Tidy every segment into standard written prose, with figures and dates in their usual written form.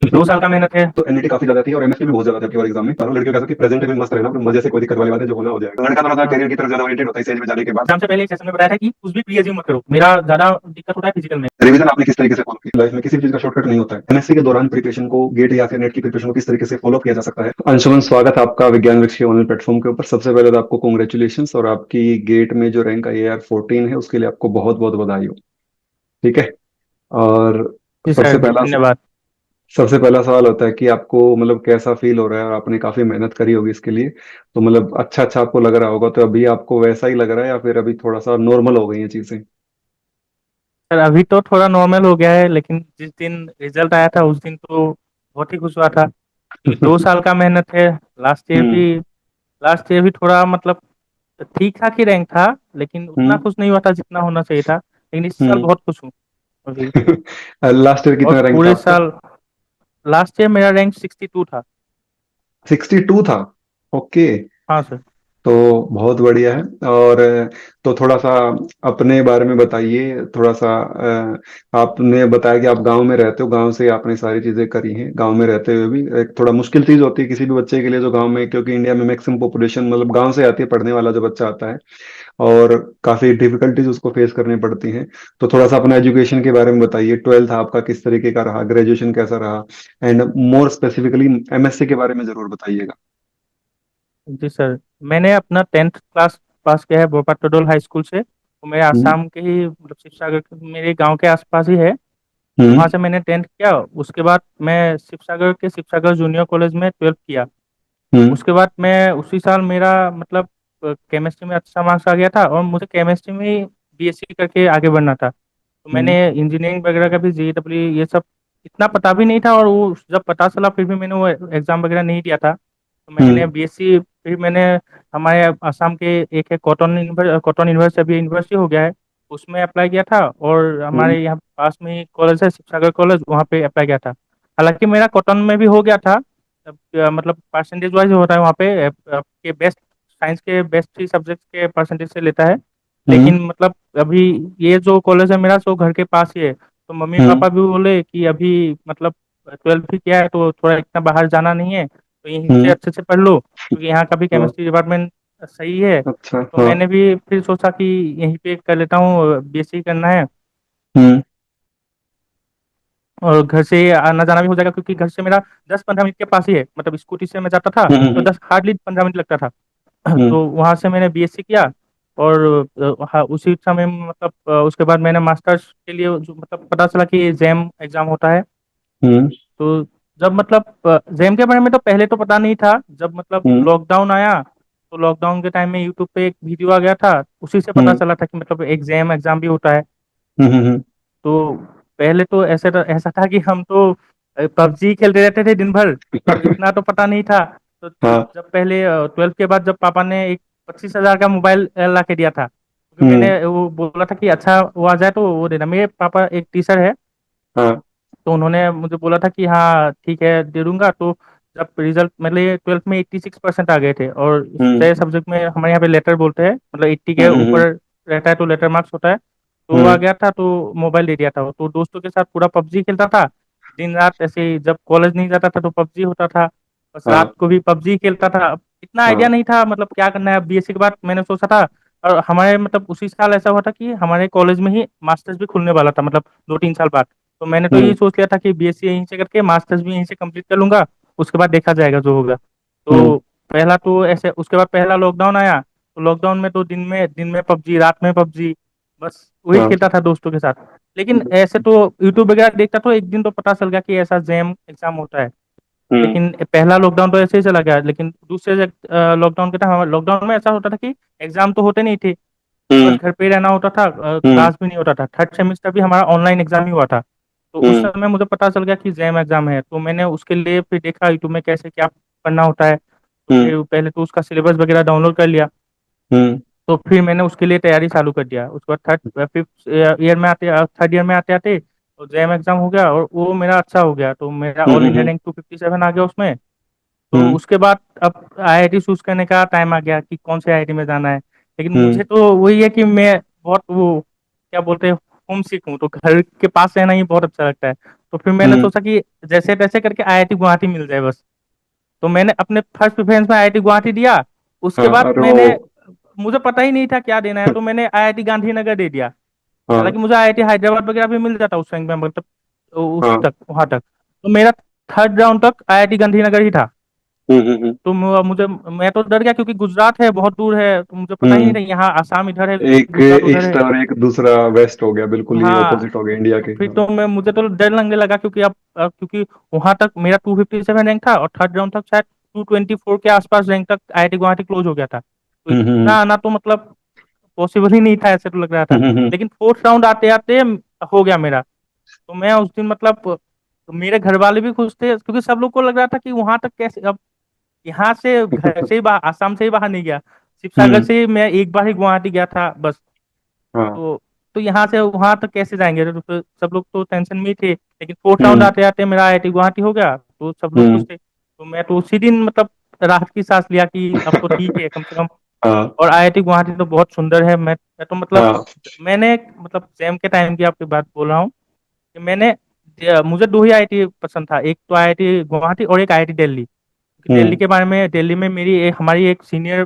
2 साल का मेहनत है। तो एनईटी काफी ज्यादा थी और एमएससी भी बहुत ज्यादा थी आपके और एग्जाम में। और लड़कियों का ऐसा कि प्रेजेंट में मस्त रहना, अपने मजे से कोई दिक्कत वाली बात है, जो होना हो जाएगा। लड़का थोड़ा सा हाँ, करियर की तरफ ज्यादा ओरिएंटेड होता है इस एज में जाने के बाद। एग्जाम से पहले एक सेशन में बताया था कि कुछ भी प्री मत करो, मेरा ज्यादा दिक्कत होता है फिजिकल में। रिवीजन आपने किस तरीके से फॉलो की लाइफ में? किसी भी चीज का शॉर्टकट नहीं होता है। एमएससी के दौरान प्रिपरेशन को, गेट या फिर नेट की प्रिपरेशन को किस तरीके से फॉलो किया जा सकता है? अंशुमन, स्वागत है आपका विज्ञान वृक्ष के ऑनलाइन प्लेटफॉर्म के ऊपर। सबसे पहले तो आपको कॉन्ग्रेचुलेशन, और आपकी गेट में जो रैंक AR14 है उसके लिए आपको बहुत बहुत बधाई हो। ठीक है। और जी सर, सबसे पहला धन्यवाद। सबसे पहला सवाल होता है कि आपको मतलब कैसा फील हो रहा है, और आपने काफी मेहनत करी होगी इसके लिए, तो मतलब अच्छा अच्छा आपको लग रहा होगा। तो अभी आपको वैसा ही लग रहा है या फिर अभी थोड़ा सा नॉर्मल हो गई हैं चीजें? सर अभी तो थोड़ा नॉर्मल हो गया है, लेकिन जिस दिन रिजल्ट आया था उस दिन तो बहुत ही खुश हुआ था, क्योंकि 2 साल का मेहनत है। लास्ट ईयर हम्म। भी लास्ट ईयर भी थोड़ा मतलब ठीक ठाक ही रैंक था, लेकिन उतना हम्म। खुश नहीं हुआ था जितना होना चाहिए था। लेकिन इस साल हम्म। बहुत खुश हूँ अभी। लास्ट ईयर और कितना रैंक था पूरे आपका? साल लास्ट ईयर मेरा रैंक 62 था। 62 था? ओके। हाँ सर। तो बहुत बढ़िया है। और तो थोड़ा सा अपने बारे में बताइए थोड़ा सा। आपने बताया कि आप गांव में रहते हो, गांव से आपने सारी चीजें करी हैं। गांव में रहते हुए भी एक थोड़ा मुश्किल चीज होती है किसी भी बच्चे के लिए जो गांव में, क्योंकि इंडिया में मैक्सिमम पॉपुलेशन मतलब गांव से आती है, पढ़ने वाला जो बच्चा आता है, और काफी डिफिकल्टीज उसको फेस करनी पड़ती हैं। तो थोड़ा सा अपना एजुकेशन के बारे में बताइए। 12th आपका किस तरीके का रहा, ग्रेजुएशन कैसा रहा, एंड मोर स्पेसिफिकली एमएससी के बारे में जरूर बताइएगा। जी सर, मैंने अपना 10th क्लास पास किया है भोपाल टोडोल हाई स्कूल से। वो मेरे हम्म। आसाम के ही मतलब शिव सागर मेरे गांव के आसपास ही है। तो हम्म। वहाँ से मैंने 10th किया। उसके बाद मैं शिव सागर के शिव सागर जूनियर कॉलेज में 12th किया। हम्म। उसके बाद मैं उसी साल मेरा मतलब केमिस्ट्री में अच्छा मार्क्स आ गया था, और मुझे केमिस्ट्री में ही बीएससी करके आगे बढ़ना था। तो मैंने हम्म। इंजीनियरिंग वगैरह का भी जेईई ये सब इतना पता भी नहीं था, और वो जब पता चला फिर भी मैंने वो एग्जाम वगैरह नहीं दिया था। तो मैंने हम्म। बीएससी फिर मैंने हमारे असम के एक है कॉटन यूनिवर्सिटी, अभी यूनिवर्सिटी हो गया है, उसमें अप्लाई किया था। और हम्म। हमारे यहाँ पास में ही कॉलेज है शिवसागर कॉलेज, वहाँ पे अप्लाई किया था। हालांकि मेरा कॉटन में भी हो गया था। मतलब परसेंटेज वाइज होता है वहाँ पे, आपके बेस्ट साइंस के बेस्ट 3 सब्जेक्ट के परसेंटेज से लेता है। हम्म। लेकिन मतलब अभी ये जो कॉलेज है मेरा सो घर के पास ही है, तो मम्मी हम्म। पापा भी बोले कि अभी मतलब 12th भी किया है तो थोड़ा इतना बाहर जाना नहीं है, तो यहीं से हम्म। अच्छे से पढ़ लो, क्योंकि यहाँ का भी हाँ। केमिस्ट्री डिपार्टमेंट सही है। अच्छा। तो हाँ। मैंने भी फिर सोचा कि यहीं पे कर लेता हूँ, बीएससी करना है। हम्म। और घर से आना जाना भी हो जाएगा, क्योंकि घर से मेरा 10-15 मिनट के पास ही है, मतलब स्कूटी से मैं जाता था हम्म। तो 10 हार्डली 15 मिनट लगता था। हम्म। तो वहाँ से मैंने बीएससी किया। और हाँ, उसी समय में मतलब उसके बाद मैंने मास्टर्स के लिए जो मतलब पता चला कि जैम एग्जाम होता है। हम्म। तो जब मतलब जैम के बारे में तो पहले तो पता नहीं था, जब मतलब हम्म। लॉकडाउन आया तो लॉकडाउन के टाइम में यूट्यूब पे एक वीडियो आ गया था, उसी से पता हम्म। चला था कि मतलब एक जैम एग्जाम भी होता है। हम्म। हम्म। तो पहले तो ऐसा था कि हम तो पबजी खेलते रहते थे दिन भर, तो इतना तो पता नहीं था। तो हाँ। जब पहले 12th के बाद जब पापा ने एक 25,000 का मोबाइल ला के दिया था, क्योंकि हम्म। मैंने वो बोला था कि अच्छा वो आ जाए तो वो देना। मेरे पापा एक टीचर है, हाँ। तो उन्होंने मुझे बोला था कि हाँ ठीक है दे दूंगा। तो जब रिजल्ट मतलब ये 12th में 86% आ गए थे, और हम्म। सारे सब्जेक्ट में हमारे यहाँ पे लेटर बोलते हैं, मतलब 80 के हम्म। ऊपर रहता है तो लेटर मार्क्स होता है। तो वो आ हम्म। गया था, तो मोबाइल दे दिया था। तो दोस्तों के साथ पूरा पबजी खेलता था दिन रात। ऐसे ही जब कॉलेज नहीं जाता था तो पबजी होता था, बस रात हाँ। को भी पबजी खेलता था। अब इतना आइडिया हाँ। नहीं था मतलब क्या करना है बीएससी के बाद, मैंने सोचा था। और हमारे मतलब उसी साल ऐसा हुआ था कि हमारे कॉलेज में ही मास्टर्स भी खुलने वाला था, मतलब 2-3 साल बाद। तो मैंने तो हम्म। यही सोच लिया था कि बीएससी यहीं से करके मास्टर्स भी यहीं से कंप्लीट कर लूंगा, उसके बाद देखा जाएगा जो होगा। हम्म। तो पहला तो ऐसे उसके बाद पहला लॉकडाउन आया, तो लॉकडाउन में तो दिन में पबजी, रात में पबजी, बस वही हाँ। खेलता था दोस्तों के साथ। लेकिन हम्म। ऐसे तो यूट्यूब वगैरह देखता, तो एक दिन तो पता चल गया कि ऐसा जैम एग्जाम होता है। हम्म। लेकिन पहला लॉकडाउन तो ऐसे ही चला गया। लेकिन दूसरे लॉकडाउन के टाइम, लॉकडाउन में ऐसा होता था कि एग्जाम तो होते नहीं थे, बस हम्म। घर पे ही रहना होता था, हम्म। क्लास भी नहीं होता था। 3rd सेमेस्टर भी हमारा ऑनलाइन एग्जाम ही हुआ था। तो उस हम्म। समय मुझे पता चल गया कि जैम एग्जाम है, तो मैंने उसके लिए फिर देखा यूट्यूब में कैसे क्या पढ़ना होता है। तो हम्म। फिर पहले तो उसका सिलेबस वगैरह डाउनलोड कर लिया। हम्म। तो फिर मैंने उसके लिए तैयारी चालू कर दिया। उसके बाद थर्ड फिफ्थ ईयर में आते, 3rd ईयर में आते आते तो जैम एग्जाम हो गया, और वो मेरा अच्छा हो गया, तो मेरा ऑल इंडिया हम्म। रैंक 257 आ गया उसमें। तो हम्म। उसके बाद अब आईआईटी चूज करने का टाइम आ गया कि कौन से आईआईटी में जाना है। लेकिन हम्म। मुझे तो वही है कि मैं बहुत वो क्या बोलते हैं, होम सिक हूँ, तो घर के पास रहना ही बहुत अच्छा लगता है। तो फिर मैंने हम्म। सोचा कि जैसे तैसे करके आईआईटी गुवाहाटी मिल जाए बस। तो मैंने अपने फर्स्ट प्रेफरेंस में आईआईटी गुवाहाटी दिया। उसके हाँ, बाद और मैंने, वो मुझे पता ही नहीं था क्या देना है, तो मैंने आईआईटी गांधीनगर दे दिया। हालांकि हाँ मुझे आईआईटी हैदराबाद वगैरह भी मिल जाता उस रैंक में, मतलब उस हाँ। तक वहां तक। तो मेरा थर्ड राउंड तक आईआईटी गांधीनगर ही था। हम्म। तो मुझे, मैं तो डर गया क्योंकि गुजरात है, बहुत दूर है, तो मुझे पता ही नहीं हम्म। था यहाँ आसाम इधर है, एक गुजरात उधर ईस्ट है। और एक दूसरा वेस्ट हो गया, बिल्कुल ही हाँ। ऑपोजिट हो गया इंडिया तो के। फिर हाँ। तो मैं, मुझे तो डर लगने लगा क्योंकि अब क्योंकि वहां तक मेरा 257 रैंक था और थर्ड राउंड तक शायद 224 के आसपास रैंक तक आईआईटी गुवाहाटी क्लोज हो गया था। तो हम्म। इतना आना तो मतलब पॉसिबल ही नहीं था, ऐसे तो लग रहा था। हम्म। लेकिन फोर्थ राउंड आते आते हो गया मेरा। तो मैं उस दिन मतलब, तो मेरे घर वाले भी खुश थे क्योंकि सब लोग को लग रहा था कि वहां तक कैसे, अब यहाँ से घर से ही बाहर, आसाम से ही बाहर नहीं गया, शिवसागर हम्म। से ही मैं एक बार ही गुवाहाटी गया था बस। हाँ। तो तो यहाँ से वहां तक कैसे जाएंगे, तो फिर सब लोग तो टेंशन में ही थे। लेकिन फोर्थ राउंड हम्म। आते आते मेरा आईआईटी गुवाहाटी हो गया, तो सब लोग खुश हम्म। थे। तो मैं तो उसी दिन मतलब राहत की सांस लिया कि अब तो ठीक है कम से कम। हाँ और आईआईटी गुवाहाटी तो बहुत सुंदर है। मैं तो मतलब, हाँ। मैंने मतलब जैम के टाइम की आपकी बात बोल रहा हूँ कि मैंने, मुझे दो ही आईआईटी पसंद था, एक तो आईआईटी गुवाहाटी और एक आईआईटी दिल्ली। क्योंकि दिल्ली हम्म। के बारे में, दिल्ली में मेरी एक, हमारी एक सीनियर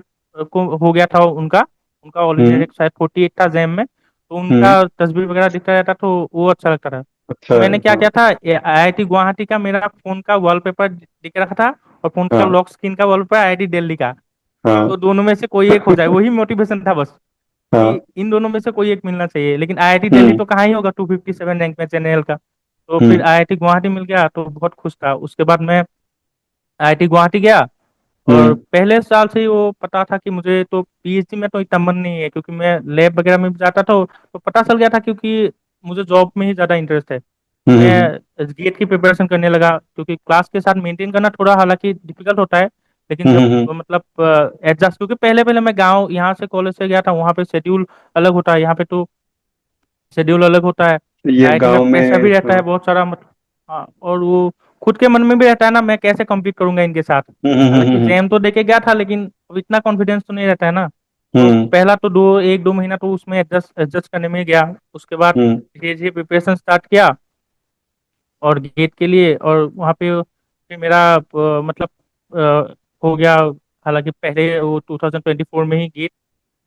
को हो गया था उनका, उनका ऑल इंडिया हम्म। रैंक शायद 48 था जैम में। तो हम्म। उनका तस्वीर वगैरह दिखता रहता, तो वो अच्छा लगता था। तो अच्छा है। मैंने क्या हाँ किया था, आईआईटी गुवाहाटी का मेरा फोन का वॉलपेपर दिख रखा था, और फोन का हाँ लॉक स्क्रीन का वॉलपेपर आईआईटी दिल्ली का। तो हाँ दोनों में से कोई एक हो जाए, वही मोटिवेशन था बस, कि हाँ। इन दोनों में से कोई एक मिलना चाहिए। लेकिन आईआईटी दिल्ली हम्म। तो कहाँ ही होगा 257 रैंक में जनरल का। तो फिर हम्म। आईआईटी गुवाहाटी मिल गया तो बहुत खुश था। उसके बाद मैं आईआईटी गुवाहाटी गया। और हम्म। पहले साल से ही वो पता था कि मुझे तो पीएचडी में तो इतना मन नहीं है, क्योंकि मैं लैब वगैरह में भी जाता था, तो पता चल गया था, क्योंकि मुझे जॉब में ही ज़्यादा इंटरेस्ट है। तो हम्म। मैं गेट की प्रिपरेशन करने लगा, क्योंकि क्लास के साथ मेंटेन करना थोड़ा हालांकि डिफिकल्ट होता है। लेकिन जब हम्म। मतलब एडजस्ट, क्योंकि पहले पहले मैं गांव, यहाँ से कॉलेज से गया था, वहाँ पे शेड्यूल अलग होता है, यहाँ पे तो शेड्यूल अलग होता है। ये आईआईटी में गांव प्रेशर में। भी रहता है हाँ। बहुत सारा, मतलब। हाँ, और वो खुद के मन में भी रहता है ना, मैं कैसे compete करूंगा इनके साथ। हालांकि हम्म। जैम तो देके गया था, लेकिन अब इतना कॉन्फिडेंस तो नहीं रहता है ना। तो हम्म। पहला तो दो एक दो महीना तो उसमें एडजस्ट एडजस्ट करने में ही गया। उसके बाद हम्म। धीरे धीरे प्रिपरेशन स्टार्ट किया, और गेट के लिए, और वहाँ पे फिर मेरा मतलब हो गया। हालांकि पहले वो 2024 में ही गेट,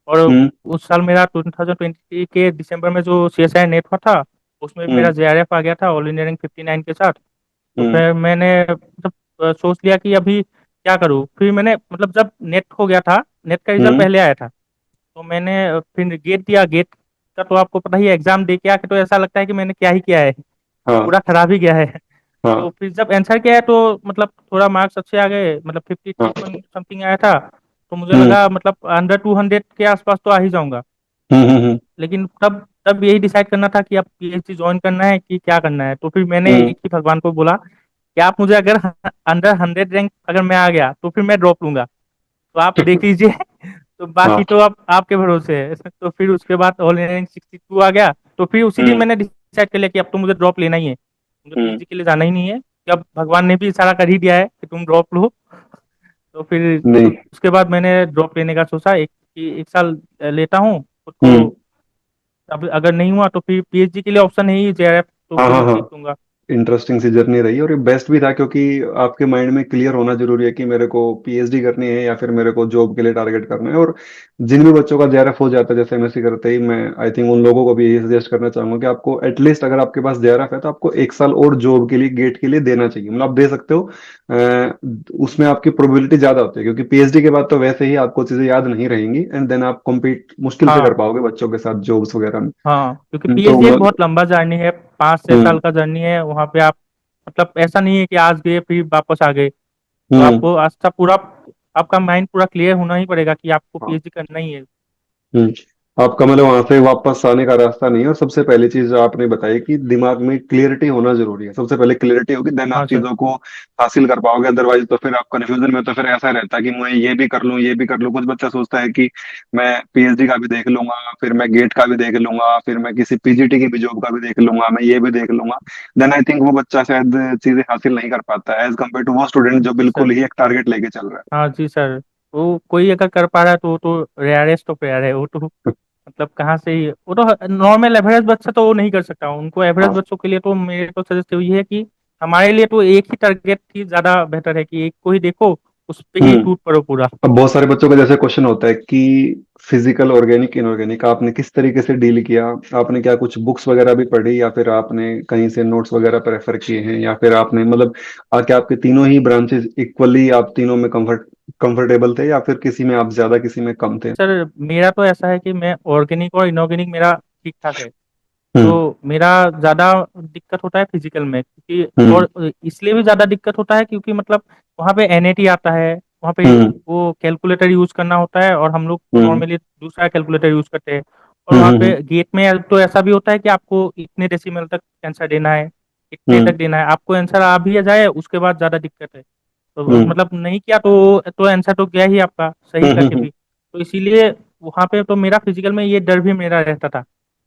और हम्म। उस साल मेरा 2020 के दिसंबर में जो सीएसआई नेट हुआ था, उसमें भी मेरा हम्म। जेआरएफ आ गया था ऑल इंडिया रैंक 59 के साथ। तो हम्म। फिर मैंने मतलब सोच लिया कि अभी क्या करूँ। फिर मैंने मतलब जब नेट हो गया था, नेट का रिजल्ट हम्म। पहले आया था, तो मैंने फिर गेट दिया। गेट का तो आपको पता ही है, एग्जाम दे के आके तो ऐसा लगता है कि मैंने क्या ही किया है, हाँ पूरा खराब ही गया है। तो हाँ फिर जब आंसर किया है तो मतलब थोड़ा मार्क्स अच्छे आ गए, मतलब 53 हाँ। पॉइंट समथिंग आया था। तो मुझे हम्म। लगा मतलब अंडर 200 के आसपास तो आ ही जाऊंगा। हम्म। लेकिन तब तब यही डिसाइड करना था कि अब पीएचडी ज्वाइन करना है कि क्या करना है। तो फिर मैंने हम्म। एक ही भगवान को बोला कि आप मुझे अगर अंडर 100 रैंक अगर मैं आ गया तो फिर मैं ड्रॉप लूंगा, तो आप देख लीजिए। तो बाकी हाँ। तो अब आपके भरोसे है। तो फिर उसके बाद ऑल इंडिया रैंक 62 आ गया। तो फिर उसी दिन हम्म। मैंने डिसाइड कर लिया कि अब तो मुझे ड्रॉप लेना ही है, मुझे हम्म। पीएचडी के लिए जाना ही नहीं है, कि अब भगवान ने भी इशारा कर ही दिया है कि तुम ड्रॉप लो। तो फिर नहीं। उसके बाद मैंने ड्रॉप लेने का सोचा, एक साल लेता हूँ खुद को। हम्म। अब अगर नहीं हुआ तो फिर पीएचडी के लिए ऑप्शन है ही जेआरएफ, तो हाँ हाँ फिर हाँ। देख लूंगा। इंटरेस्टिंग सी जर्नी रही, और ये बेस्ट भी था क्योंकि आपके माइंड में क्लियर होना जरूरी है कि मेरे को पीएचडी करनी है या फिर मेरे को जॉब के लिए टारगेट करना है। और जिन भी बच्चों का जेआरएफ हो जाता है जैसे एमएससी करते ही, मैं आई थिंक उन लोगों को भी यही सजेस्ट करना चाहूंगा कि आपको एटलीस्ट अगर आपके पास जेआरएफ है तो आपको एक साल और जॉब के लिए, गेट के लिए देना चाहिए। मतलब आप दे सकते हो, उसमें आपकी प्रोबेबिलिटी ज्यादा होती है क्योंकि पीएचडी के बाद तो वैसे ही आपको चीजें याद नहीं रहेंगी, एंड देन आप कम्पीट मुश्किल से कर हाँ पाओगे बच्चों के साथ जॉब्स वगैरह में। हाँ, क्योंकि तो पीएचडी एक बहुत लंबा जर्नी है, 5 6 साल हम्म। का जर्नी है वहाँ पे आप। मतलब ऐसा नहीं है कि आज गए फिर वापस आ गए। तो हम्म। आपको आज तक पूरा, आपका माइंड पूरा क्लियर होना ही पड़ेगा कि आपको हाँ। पीएचडी करना ही है। हम्म। आपका मतलब वहां से वापस आने का रास्ता नहीं है। और सबसे पहली चीज जो आपने बताई कि दिमाग में क्लियरिटी होना जरूरी है, सबसे पहले क्लियरिटी होगी देन आप हाँ सर। चीजों को हासिल कर पाओगे। अदरवाइज तो फिर आप कंफ्यूजन में, तो फिर ऐसा रहता है कि मैं ये भी कर लूं ये भी कर लूं। कुछ बच्चा सोचता है कि मैं पीएचडी का भी देख लूंगा, फिर मैं गेट का भी देख लूंगा, फिर मैं किसी पीजीटी की भी जॉब का भी देख लूंगा, मैं ये भी देख लूंगा। देन आई थिंक वो बच्चा शायद चीजें हासिल नहीं कर पाता है एज कम्पेयर टू वो स्टूडेंट जो जी बिल्कुल सर। ही एक टारगेट लेके चल रहा हाँ जी सर। वो कोई अगर कर पा रहा है तो वो तो रेयरेस्ट ऑफ रेयर है वो तो। है। मतलब कहाँ से ही वो तो नॉर्मल एवरेज बच्चा तो वो नहीं कर सकता, उनको एवरेज हाँ। बच्चों के लिए तो मेरे तो सजेस्ट यही है कि हमारे लिए तो एक ही टारगेट ही ज्यादा बेहतर है कि एक को ही देखो, उस पे ही हम्म। टूट पड़ो पूरा। अब बहुत सारे बच्चों का जैसे क्वेश्चन होता है कि फिजिकल, ऑर्गेनिक, इनऑर्गेनिक आपने किस तरीके से डील किया? आपने क्या कुछ बुक्स वगैरह भी पढ़ी, या फिर आपने कहीं से नोट्स वगैरह प्रेफर किए हैं, या फिर आपने मतलब क्या आपके तीनों ही ब्रांचेस इक्वली, आप तीनों में कंफर्टेबल थे, या फिर किसी में आप ज्यादा किसी में कम थे? सर मेरा तो ऐसा है कि मैं ऑर्गेनिक और इनऑर्गेनिक मेरा ठीक ठाक है। हम्म। तो मेरा ज़्यादा दिक्कत होता है फिजिकल में, क्योंकि हम्म। और इसलिए भी ज़्यादा दिक्कत होता है क्योंकि मतलब वहाँ पे एनएटी आता है, वहाँ पे हम्म। वो कैलकुलेटर यूज़ करना होता है, और हम लोग तो हम्म। नॉर्मली दूसरा कैलकुलेटर यूज़ करते हैं। और हम्म। वहाँ हम्म। पे गेट में तो ऐसा भी होता है कि आपको इतने डेसिमल तक आंसर देना है, इतने तक हम्म। देना है, आपको आंसर आ भी जाए उसके बाद ज़्यादा दिक्कत है। तो हम्म। मतलब नहीं किया तो आंसर तो गया ही आपका सही हम्म। करके भी। तो इसीलिए वहाँ पे तो मेरा फिजिकल में ये डर भी मेरा रहता था।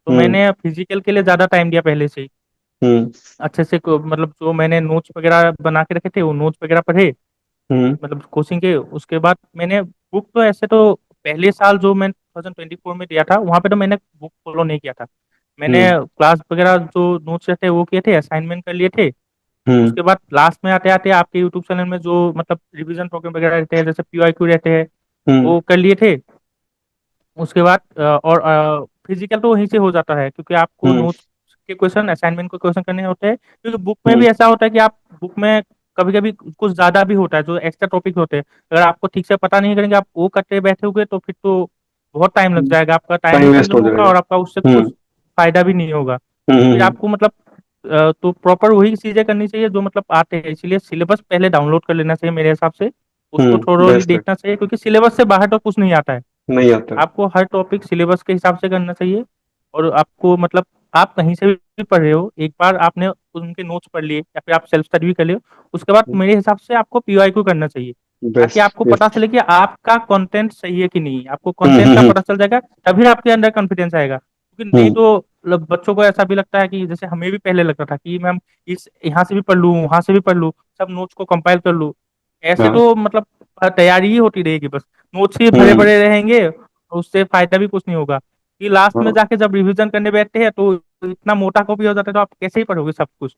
तो हम्म। मैंने फिजिकल के लिए ज़्यादा टाइम दिया पहले से ही, हम्म। अच्छे से मतलब जो मैंने नोट्स वगैरह बना के रखे थे वो नोट्स वगैरह पढ़े, हम्म। मतलब कोचिंग के। उसके बाद मैंने बुक तो ऐसे तो पहले साल जो मैं 2024 में दिया था वहाँ पे तो मैंने बुक फॉलो नहीं किया था। मैंने हम्म। क्लास वगैरह जो नोट्स रहते हैं वो किए थे, असाइनमेंट कर लिए थे। हम्म। उसके बाद लास्ट में आते आते आपके यूट्यूब चैनल में जो मतलब रिवीजन प्रोग्राम वगैरह रहते हैं, जैसे पीवाईक्यू रहते हैं, हम्म। वो कर लिए थे। उसके बाद और फिजिकल तो वहीं से हो जाता है, क्योंकि आपको हम्म। नोट्स के क्वेश्चन, असाइनमेंट के क्वेश्चन करने होते हैं। क्योंकि बुक में हम्म। भी ऐसा होता है कि आप बुक में कभी कभी कुछ ज्यादा भी होता है, जो एक्स्ट्रा टॉपिक होते हैं, अगर आपको ठीक से पता नहीं करेंगे, आप वो करते बैठे हुए तो फिर तो बहुत टाइम लग जाएगा, आपका टाइम भी टाइम वेस्ट हो कंज्यूम होगा जाएगा। और आपका उससे हम्म। कुछ फायदा भी नहीं होगा। तो फिर हम्म। आपको मतलब तो प्रॉपर वही चीजें करनी चाहिए जो मतलब आते हैं, इसलिए सिलेबस पहले डाउनलोड कर लेना चाहिए मेरे हिसाब से। उसको थोड़ा बेस्ट है। देखना चाहिए, क्योंकि सिलेबस से बाहर तो कुछ नहीं आता है। नहीं आता है। आपको हर टॉपिक सिलेबस के हिसाब से करना चाहिए। और आपको मतलब आप कहीं से भी पढ़ रहे हो, एक बार आपने उनके नोट्स पढ़ लिए या फिर आप सेल्फ स्टडी भी कर लिए, उसके बाद मेरे हिसाब से आपको पीवाईक्यू करना चाहिए, ताकि बेस्ट आपको पता बेस्ट। चले कि आपका कंटेंट सही है कि नहीं। आपको हम्म। कंटेंट का हम्म। पता चल जाएगा, तभी आपके अंदर कॉन्फिडेंस आएगा। क्योंकि नहीं हम्म। तो मतलब बच्चों को ऐसा भी लगता है कि जैसे हमें भी पहले लगता था कि मैम इस यहाँ से भी पढ़ लूँ, वहां से भी पढ़ लूँ, सब नोट्स को कंपाइल कर लूँ। ऐसे हाँ। तो मतलब तैयारी ही होती रहेगी बस, नोट्स ही भरे हम्म। पड़े रहेंगे, और उससे फायदा भी कुछ नहीं होगा। कि लास्ट में हाँ। जाके जब रिवीजन करने बैठते हैं तो इतना मोटा कॉपी हो जाता है, तो आप कैसे ही पढ़ोगे सब कुछ।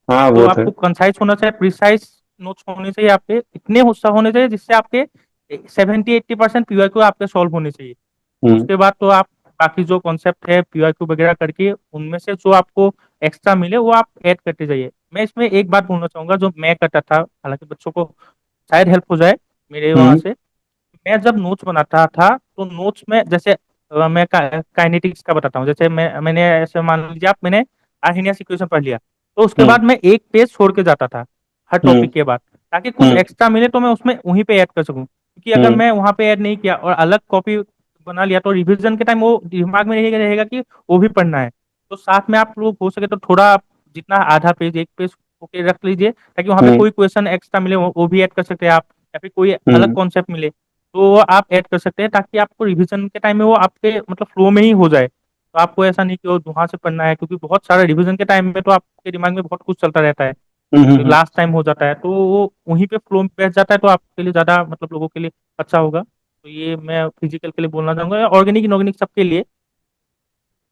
हाँ, तो वो तो है। आपको कंसाइज होना चाहिए, प्रिसाइज नोट्स होने चाहिए आपके, इतने हिस्सा होने चाहिए जिससे आपके 70-80% पीवाईक्यू आपके सॉल्व होने चाहिए। हम्म। उसके बाद तो आप बाकी जो कॉन्सेप्ट है पीवाईक्यू वगैरह करके उनमें से जो आपको एक्स्ट्रा मिले वो आप ऐड करते जाइए। मैं इसमें एक बात बोलना चाहूंगा, जो मैं करता था, हालांकि बच्चों को शायद हेल्प हो जाए मेरे वहां हम्म। से। मैं जब नोट्स बनाता था तो नोट्स में जैसे मैं काइनेटिक्स का बताता हूँ। जैसे मैंने ऐसे मान लीजिए आप, मैंने आर्हीनियस इक्वेशन पढ़ लिया, तो उसके हम्म। बाद मैं एक पेज छोड़ के जाता था हर हम्म। टॉपिक के बाद, ताकि कुछ हम्म। एक्स्ट्रा मिले तो मैं उसमें वहीं पे ऐड कर सकूं। क्योंकि अगर हम्म। मैं वहां पे ऐड नहीं किया और अलग कॉपी बना लिया तो रिवीजन के टाइम वो दिमाग में रहेगा रहेगा कि वो भी पढ़ना है। तो साथ में आप लोग हो सके तो थोड़ा जितना आधा पेज एक पेज होके रख लीजिए, ताकि वहां पे हम्म। कोई क्वेश्चन एक्स्ट्रा मिले वो भी ऐड कर सकते हैं आप, या फिर कोई अलग हम्म। कॉन्सेप्ट मिले तो वो आप ऐड कर सकते हैं, ताकि आपको रिवीजन के टाइम में वो आपके मतलब फ्लो में ही हो जाए। तो आपको ऐसा नहीं कि वो वहां से पढ़ना है, क्योंकि बहुत सारा रिवीजन के टाइम में तो आपके दिमाग में बहुत कुछ चलता रहता है, हम्म। तो लास्ट टाइम हो जाता है तो वो वहीं पे फ्लो में बैठ जाता है, तो आपके लिए ज्यादा मतलब लोगों के लिए अच्छा होगा। तो ये मैं फिजिकल के लिए बोलना चाहूंगा, ऑर्गेनिक इनऑर्गेनिक सबके लिए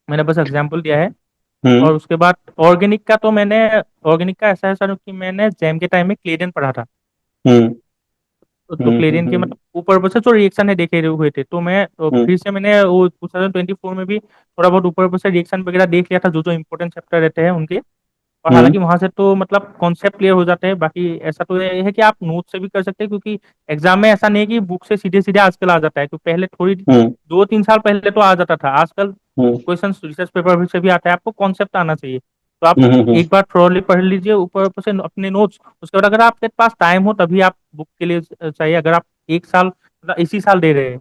मैंने बस एग्जाम्पल दिया है। हम्म। और उसके बाद ऑर्गेनिक का तो मैंने, ऑर्गेनिक का ऐसा है सर कि मैंने जैम के टाइम में क्लेडेन पढ़ा था। हम्म। तो क्लेरियन के हम्म। मतलब ऊपर ऊपर से जो रिएक्शन है देखे हुए थे, तो मैं तो हम्म। फिर से मैंने वो 2024 में भी थोड़ा बहुत ऊपर ऊपर से रिएक्शन वगैरह देख लिया था, जो जो इंपॉर्टेंट चैप्टर रहते हैं उनके। और हम्म। हालांकि वहां से तो मतलब कॉन्सेप्ट क्लियर हो जाते हैं। बाकी ऐसा तो ये है कि आप नोट से भी कर सकते हैं, क्योंकि एग्जाम में ऐसा नहीं है कि बुक से सीधे सीधे आजकल आ जाता है, क्योंकि पहले थोड़ी हम्म। 2-3 साल पहले तो आ जाता था, आजकल हम्म। क्वेश्चन रिसर्च पेपर से भी आता है, आपको कॉन्सेप्ट आना चाहिए। तो आप हम्म। एक बार थ्रोली पढ़ लीजिए ऊपर ऊपर से अपने नोट्स। उसके बाद अगर आपके पास टाइम हो तभी आप बुक के लिए चाहिए। अगर आप एक साल मतलब इसी साल दे रहे हैं,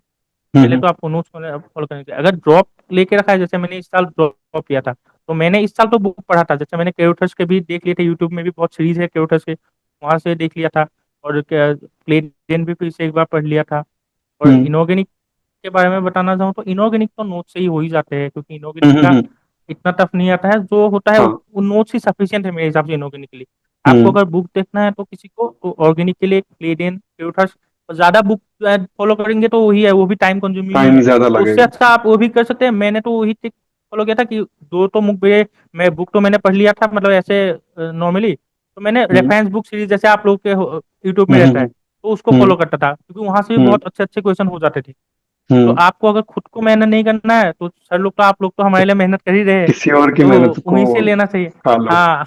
पहले हम्म। तो आपको नोट्स फॉलो करने चाहिए। अगर ड्रॉप लेके रखा है, जैसे मैंने इस साल ड्रॉप किया था, तो मैंने इस साल तो बुक पढ़ा था। जैसे मैंने केरोटस के भी देख लिए थे, यूट्यूब में भी बहुत सीरीज है केरोटस के, वहां से देख लिया था। और प्लेन भी फिर से एक बार पढ़ लिया था। और हम्म। इनऑर्गेनिक के बारे में बताना चाहूँ तो इनऑर्गेनिक तो नोट से ही हो ही जाते हैं, क्योंकि इनऑर्गेनिक का हम्म। इतना टफ नहीं आता है। जो होता है हाँ। वो नोट्स ही सफिशियंट है मेरे हिसाब से इनऑर्गेनिक के लिए। आपको हम्म। अगर बुक देखना है तो किसी को, तो ऑर्गेनिक के लिए क्लेडेन, प्योरथर्स ज्यादा बुक फॉलो करेंगे तो वही है, वो भी टाइम कंज्यूमिंग ही टाइम है। ज्यादा तो उससे लगेगा। अच्छा आप वो भी कर सकते हैं। मैंने तो वही ट्रिक फॉलो किया था कि दो तो बुक मेरे, मैं बुक तो मैंने पढ़ लिया था मतलब ऐसे नॉर्मली। तो मैंने हम्म रेफरेंस बुक सीरीज जैसे आप लोग के यूट्यूब में हम्म रहता है, हम्म तो उसको हम्म फॉलो करता था, क्योंकि वहां से भी हम्म बहुत अच्छे अच्छे क्वेश्चन हो जाते थे। तो हम्म। आपको अगर खुद को मेहनत नहीं करना है तो सर लोग तो, आप लोग तो हमारे लिए मेहनत कर ही रहे हैं, किसी और की तो मेहनत को वहीं से लेना चाहिए। खा लो। हाँ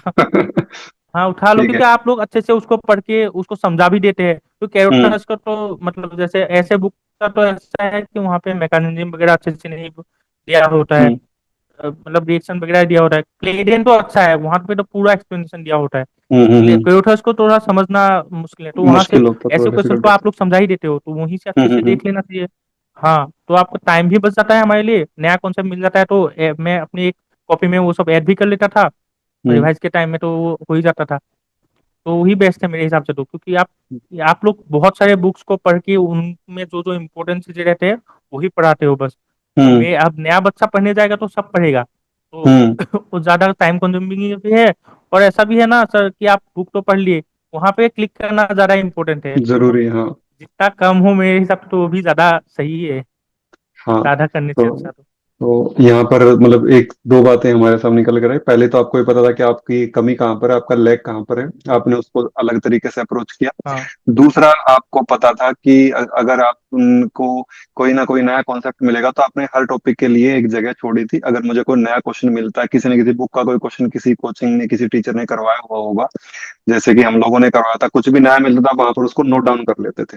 हाँ, उठा लो, ठीक है। क्योंकि आप लोग अच्छे से उसको पढ़ के उसको समझा भी देते हैं। तो हम्म कैरोटर्स का तो मतलब जैसे ऐसे बुक का तो ऐसा है कि वहाँ पे मैकेनिज्म वगैरह अच्छे से नहीं दिया होता है, हम्म मतलब रिएक्शन वगैरह दिया होता है। प्लेडियन तो अच्छा है, वहाँ पे तो पूरा एक्सप्लेनेशन दिया होता है। हम्म। कैरोटर्स को थोड़ा समझना मुश्किल है, तो वहाँ से मुश्किल होता, थोड़ा ऐसे क्वेश्चन डिफिकल्ट को होता। आप लोग समझा ही देते हो, तो वहीं से अच्छे हम्म से हम्म देख लेना चाहिए। हाँ, तो आपको टाइम भी बच जाता है, हमारे लिए नया कॉन्सेप्ट मिल जाता है, तो मैं अपनी एक कॉपी में वो सब ऐड भी कर लेता था, हम्म रिवाइज के टाइम में तो वो हो ही जाता था। तो वही बेस्ट है मेरे हिसाब से, तो क्योंकि आप लोग बहुत सारे बुक्स को पढ़ के उनमें जो जो इम्पोर्टेंट चीजें रहते हैं वही पढ़ाते हो बस। तो हम्म मैं अब नया बच्चा पढ़ने जाएगा तो सब पढ़ेगा, तो हम्म। वो ज्यादा टाइम कंज्यूमिंग भी है। और ऐसा भी है ना सर कि आप बुक तो पढ़ लिए, वहां पे क्लिक करना ज्यादा इम्पोर्टेंट है, तो जरूरी है, हाँ। जितना कम हो मेरे हिसाब से तो वो भी ज्यादा सही है, हाँ। ज्यादा करने से तो अच्छा तो। यहाँ पर मतलब एक दो बातें हमारे सामने निकल कर आई। पहले तो आपको ये पता था कि आपकी कमी कहाँ पर है, आपका लैग कहाँ पर है, आपने उसको अलग तरीके से अप्रोच किया। हाँ दूसरा, आपको पता था कि अगर आप उनको कोई ना कोई नया कॉन्सेप्ट मिलेगा तो आपने हर टॉपिक के लिए एक जगह छोड़ी थी। अगर मुझे कोई नया क्वेश्चन मिलता है, किसी न किसी बुक का कोई क्वेश्चन किसी कोचिंग ने किसी टीचर ने करवाया हुआ होगा, जैसे कि हम लोगों ने करवाया था, कुछ भी नया मिलता था वहां पर उसको नोट डाउन कर लेते थे।